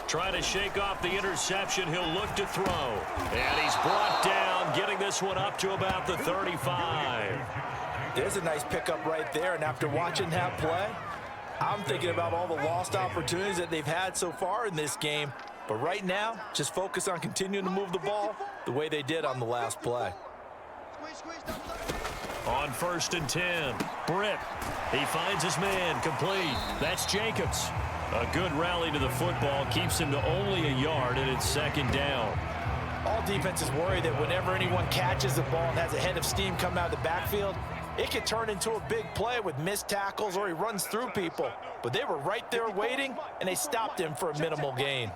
Trying to shake off the interception. He'll look to throw. And he's brought down, getting this one up to about the 35.
There's a nice pickup right there, and after watching that play, I'm thinking about all the lost opportunities that they've had so far in this game. But right now, just focus on continuing to move the ball the way they did on the last play.
On 1st and 10, Britt. He finds his man, complete. That's Jacobs. A good rally to the football keeps him to only a yard, and it's 2nd down.
All defenses worry that whenever anyone catches the ball and has a head of steam come out of the backfield, it could turn into a big play with missed tackles or he runs through people. But they were right there waiting, and they stopped him for a minimal gain.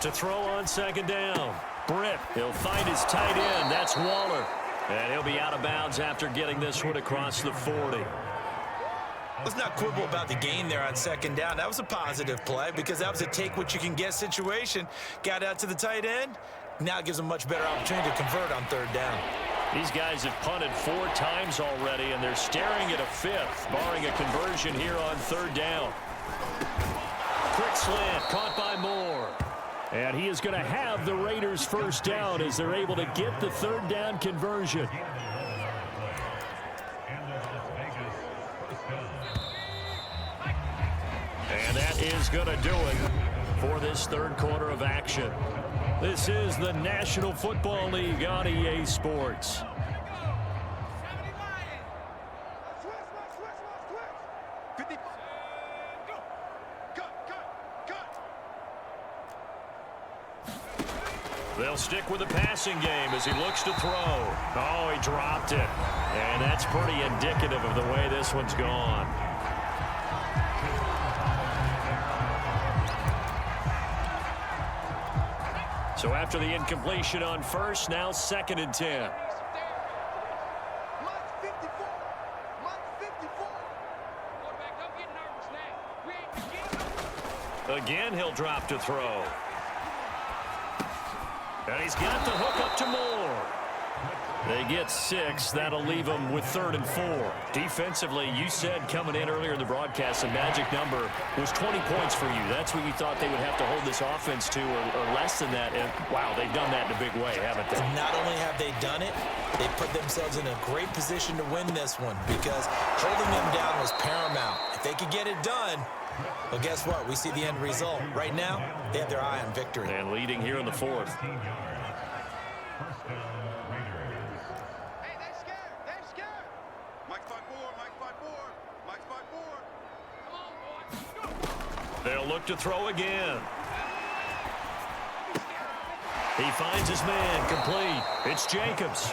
To throw on 2nd down, Britt. He'll find his tight end. That's Waller. And he'll be out of bounds after getting this one across the 40.
Let's not quibble about the gain there on 2nd down. That was a positive play because that was a take-what-you-can-get situation. Got out to the tight end. Now it gives them a much better opportunity to convert on 3rd down.
These guys have punted 4 times already, and they're staring at a 5th, barring a conversion here on 3rd down. Quick slant, caught by Moore.
And he is going to have the Raiders' 1st down as they're able to get the 3rd down conversion.
And that is going to do it for this 3rd quarter of action. This is the National Football League on EA Sports. They'll stick with the passing game as he looks to throw. Oh, he dropped it. And that's pretty indicative of the way this one's gone. So after the incompletion on 1st, now 2nd and 10. Again, he'll drop to throw. And he's got the hook up to Moore.
They get 6. That'll leave them with 3rd and 4. Defensively, you said coming in earlier in the broadcast, the magic number was 20 points for you. That's what you thought they would have to hold this offense to, or less than that. And, wow, they've done that in a big way, haven't they?
And not only have they done it, they put themselves in a great position to win this one because holding them down was paramount. If they could get it done, well, guess what? We see the end result. Right now, they have their eye on victory.
And leading here in the 4th. They'll look to throw again. He finds his man complete. It's Jacobs.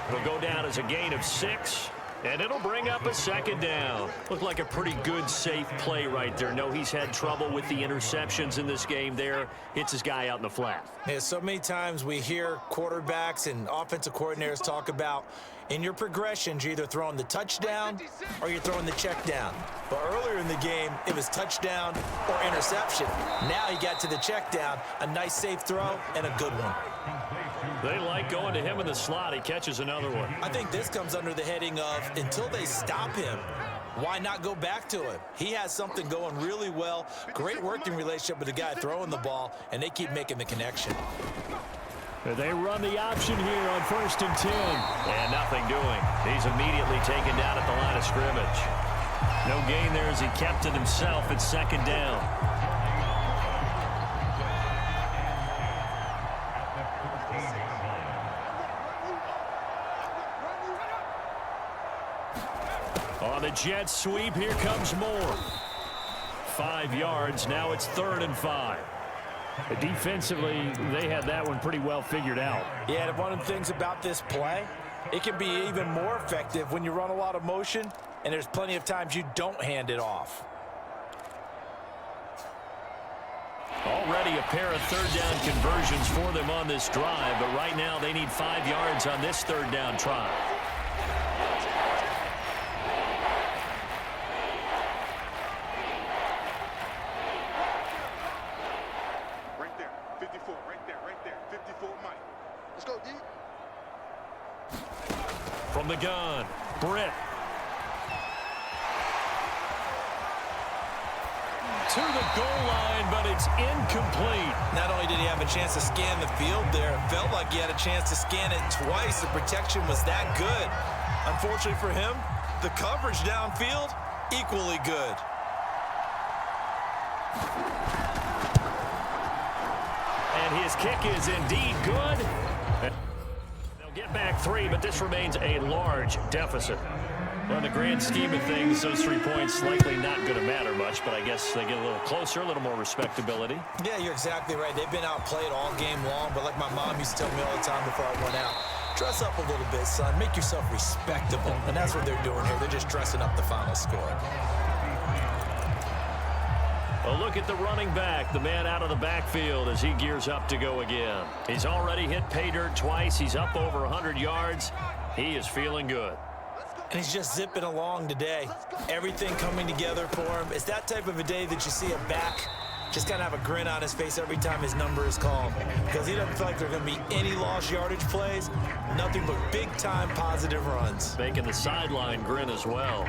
It'll go down as a gain of 6, and it'll bring up a 2nd down. Looked like a pretty good, safe play right there. No, he's had trouble with the interceptions in this game there. Hits his guy out in the flat.
Yeah, so many times we hear quarterbacks and offensive coordinators talk about in your progressions, you're either throwing the touchdown or you're throwing the check down. But earlier in the game, it was touchdown or interception. Now he got to the check down, a nice safe throw, and a good one.
They like going to him in the slot. He catches another one.
I think this comes under the heading of until they stop him, why not go back to him? He has something going really well. Great working relationship with the guy throwing the ball, and they keep making the connection.
They run the option here on 1st and 10. And nothing doing. He's immediately taken down at the line of scrimmage. No gain there as he kept it himself at 2nd down. On the jet sweep, here comes more. 5 yards, now it's 3rd and 5. Defensively, they had that one pretty well figured out.
Yeah, and one of the things about this play, it can be even more effective when you run a lot of motion, and there's plenty of times you don't hand it off.
Already a pair of 3rd down conversions for them on this drive, but right now they need 5 yards on this 3rd down try. From the gun, Britt. To the goal line, but it's incomplete.
Not only did he have a chance to scan the field there, it felt like he had a chance to scan it twice. The protection was that good. Unfortunately for him, the coverage downfield, equally good.
And his kick is indeed good. Get back 3, but this remains a large deficit. Well, in the grand scheme of things, those 3 points likely not going to matter much, but I guess they get a little closer, a little more respectability.
Yeah, you're exactly right. They've been outplayed all game long, but like my mom used to tell me all the time before I went out, dress up a little bit, son. Make yourself respectable. And that's what they're doing here. They're just dressing up the final score.
A look at the running back, the man out of the backfield as he gears up to go again. He's already hit pay dirt twice. He's up over 100 yards. He is feeling good.
And he's just zipping along today. Everything coming together for him. It's that type of a day that you see a back just kind of have a grin on his face every time his number is called, because he doesn't feel like there are going to be any lost yardage plays, nothing but big-time positive runs.
Making the sideline grin as well.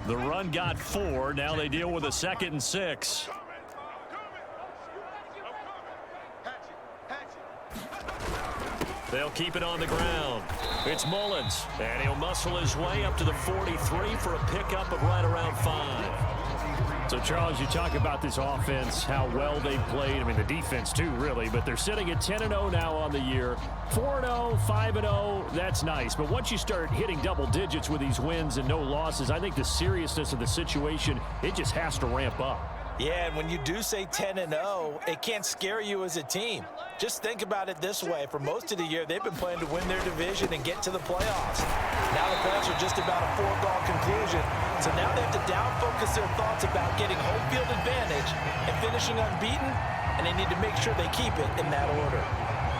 The run got 4. Now they deal with a 2nd and 6. They'll keep it on the ground. It's Mullins, and he'll muscle his way up to the 43 for a pickup of right around 5.
So, Charles, you talk about this offense, how well they've played. I mean, the defense, too, really. But they're sitting at 10-0 now on the year. 4-0, 5-0, that's nice. But once you start hitting double digits with these wins and no losses, I think the seriousness of the situation, it just has to ramp up.
Yeah, and when you do say 10-0, it can't scare you as a team. Just think about it this way. For most of the year, they've been playing to win their division and get to the playoffs. Now the playoffs are just about a foregone conclusion. So now they have to down-focus their thoughts about getting home field advantage and finishing unbeaten, and they need to make sure they keep it in that order.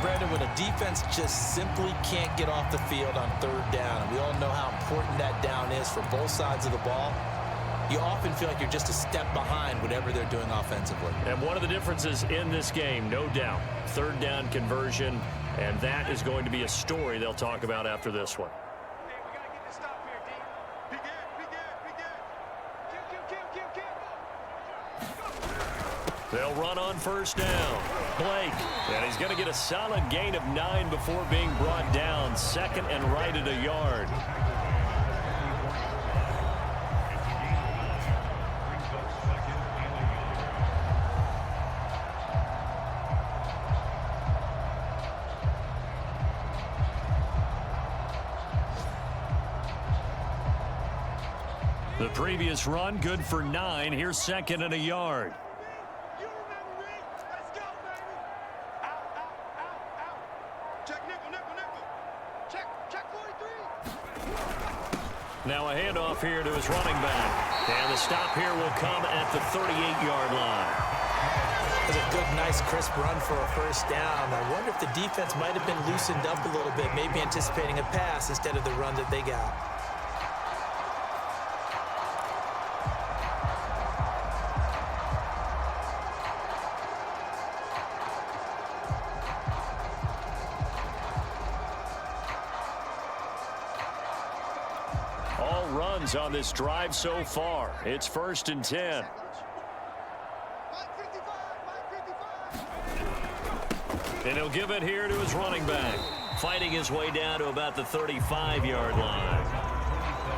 Brandon, when a defense just simply can't get off the field on third down, and we all know how important that down is for both sides of the ball, you often feel like you're just a step behind whatever they're doing offensively.
And one of the differences in this game, no doubt, third down conversion, and that is going to be a story they'll talk about after this one.
Hey, we got to get this stop here, D. Be good.
They'll run on first down. Blake, and he's going to get a solid gain of 9 before being brought down. Second and right at a yard. The previous run, good for 9. Here's second and a yard.
You remember me? Let's go, baby. Out, out, out, out. Check nickel, nickel, nickel. Check 43.
Now a handoff here to his running back. And the stop here will come at the 38-yard line.
That's a good, nice, crisp run for a first down. I wonder if the defense might have been loosened up a little bit, maybe anticipating a pass instead of the run that they got.
All runs on this drive so far. It's 1st and 10. And he'll give it here to his running back. Fighting his way down to about the 35-yard line.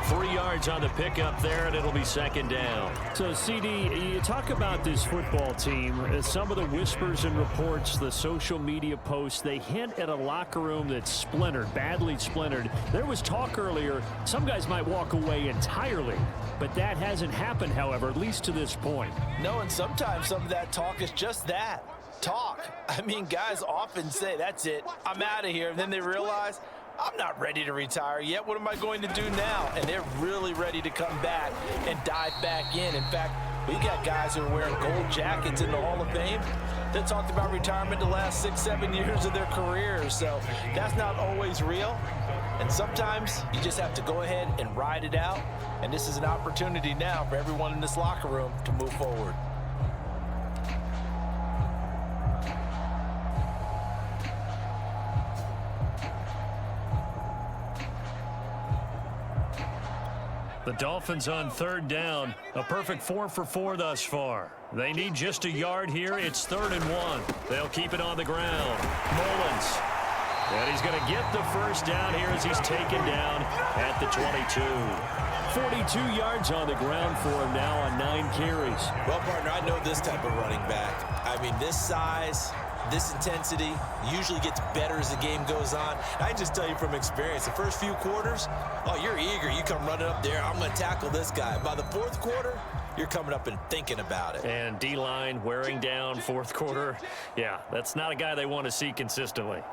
3 yards on the pickup there, and it'll be second down.
So, CD, you talk about this football team. Some of the whispers and reports, the social media posts, they hint at a locker room that's splintered, badly splintered. There was talk earlier, some guys might walk away entirely. But that hasn't happened, however, at least to this point.
No, and sometimes some of that talk is just that. Talk. I mean, guys often say, that's it, I'm out of here. And then they realize, I'm not ready to retire yet. What am I going to do now? And they're really ready to come back and dive back in. In fact, we got guys who are wearing gold jackets in the Hall of Fame that talked about retirement the last 6-7 years of their careers. So that's not always real. And sometimes you just have to go ahead and ride it out. And this is an opportunity now for everyone in this locker room to move forward.
The Dolphins on third down. A perfect 4 for 4 thus far. They need just a yard here. It's 3rd and 1. They'll keep it on the ground. Mullins. And he's going to get the first down here as he's taken down at the 22. 42 yards on the ground for him now on 9 carries.
Well, partner, I know this type of running back. I mean, this size, this intensity usually gets better as the game goes on. I can just tell you from experience, the first few quarters, oh, you're eager. You come running up there, I'm going to tackle this guy. By the 4th quarter, you're coming up and thinking about it.
And D-line wearing down 4th quarter. Yeah, that's not a guy they want to see consistently.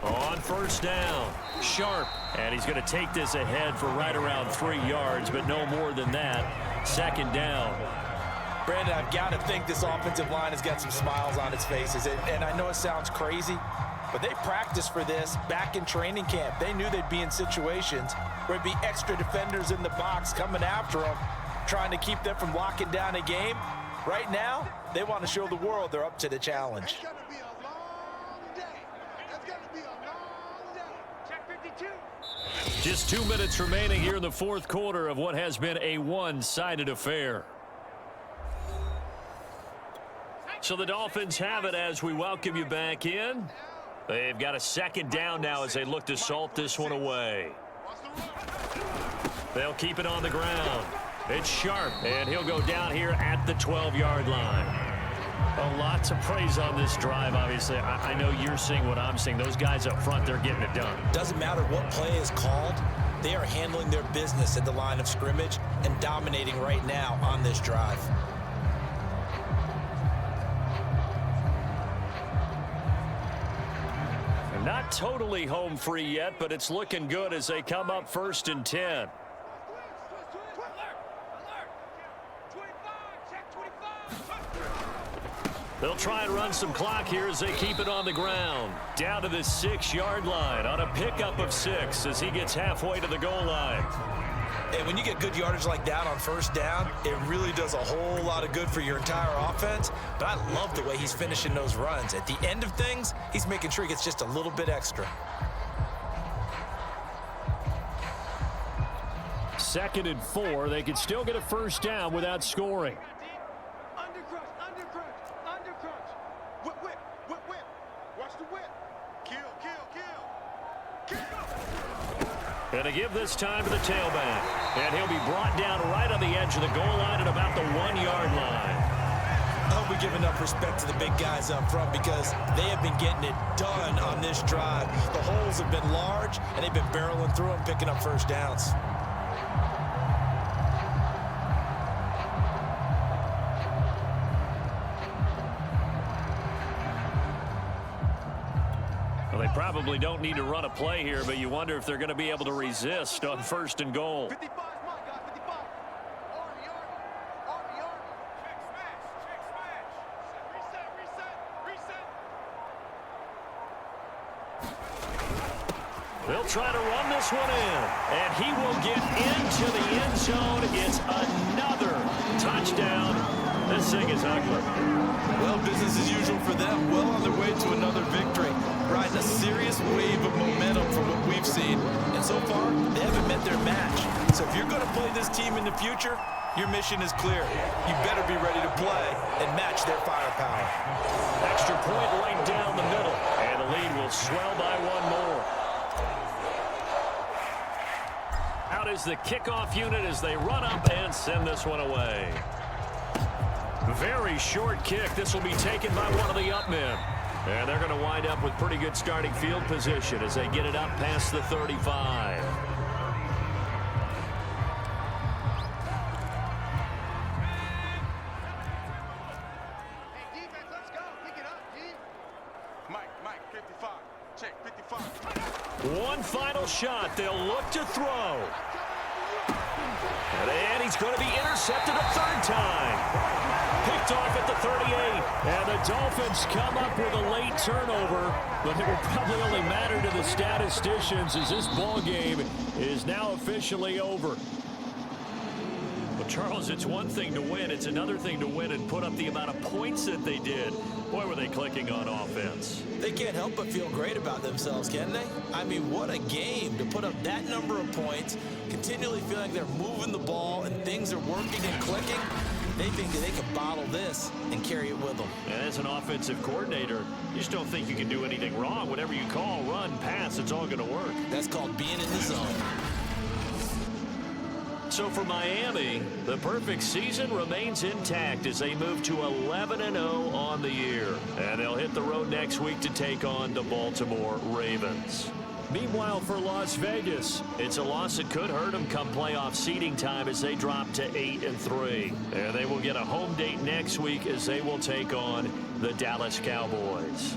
On first down, Sharp, and he's going to take this ahead for right around 3 yards, but no more than that. 2nd down.
Brandon, I've got to think this offensive line has got some smiles on its faces, and I know it sounds crazy, but they practiced for this back in training camp. They knew they'd be in situations where it'd be extra defenders in the box coming after them, trying to keep them from locking down a game. Right now, they want to show the world they're up to the challenge.
It's gonna be a long day. It's gonna be a long day.
Check 52.
Just 2 minutes remaining here in the 4th quarter of what has been a one-sided affair. So the Dolphins have it as we welcome you back in. They've got a second down now as they look to salt this one away. They'll keep it on the ground. It's Sharp, and he'll go down here at the 12-yard line. A lot to praise on this drive, obviously. I know you're seeing what I'm seeing. Those guys up front, they're getting it done.
Doesn't matter what play is called. They are handling their business at the line of scrimmage and dominating right now on this drive.
Not totally home free yet, but it's looking good as they come up 1st and 10. They'll try and run some clock here as they keep it on the ground. Down to the 6-yard line on a pickup of 6 as he gets halfway to the goal line.
And when you get good yardage like that on 1st down, it really does a whole lot of good for your entire offense. But I love the way he's finishing those runs. At the end of things, he's making sure he gets just a little bit extra.
2nd and 4. They could still get a 1st down without scoring. And to give this time to the tailback. And he'll be brought down right on the edge of the goal line at about the 1-yard line.
I hope we give enough respect to the big guys up front because they have been getting it done on this drive. The holes have been large, and they've been barreling through them, picking up 1st downs.
Well, they probably don't need to run a play here, but you wonder if they're going to be able to resist on 1st and goal.
55, my guy, 55. Army. Check smash. Reset.
They'll try to run this one in, and he will get into the end zone. It's another touchdown. This thing is ugly.
Well, business as usual for them. Well on their way to another victory. Riding a serious wave of momentum from what we've seen. And so far, they haven't met their match. So if you're going to play this team in the future, your mission is clear. You better be ready to play and match their firepower.
Extra point right down the middle, and the lead will swell by 1 more. Out is the kickoff unit as they run up and send this one away. Very short kick. This will be taken by one of the up men. And they're going to wind up with pretty good starting field position as they get it up past the 35.
Hey, defense, let's go. Pick it up, D. Mike, 55. Check, 55.
One final shot. They'll look to throw. And he's going to be intercepted a 3rd time. Picked off at the 38. And the Dolphins come up with a late turnover, but it will probably only matter to the statisticians as this ball game is now officially over. Well, Charles, it's one thing to win. It's another thing to win and put up the amount of points that they did. Boy, were they clicking on offense.
They can't help but feel great about themselves, can they? I mean, what a game to put up that number of points, continually feeling they're moving the ball and things are working and clicking. They think that they can bottle this and carry it with them.
And as an offensive coordinator, you just don't think you can do anything wrong. Whatever you call, run, pass, it's all going to work.
That's called being in the zone.
So for Miami, the perfect season remains intact as they move to 11-0 on the year. And they'll hit the road next week to take on the Baltimore Ravens. Meanwhile, for Las Vegas, it's a loss that could hurt them come playoff seeding time as they drop to 8-3. And they will get a home date next week as they will take on the Dallas Cowboys.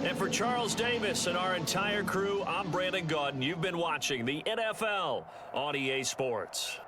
And for Charles Davis and our entire crew, I'm Brandon Gaudin. You've been watching the NFL on EA Sports.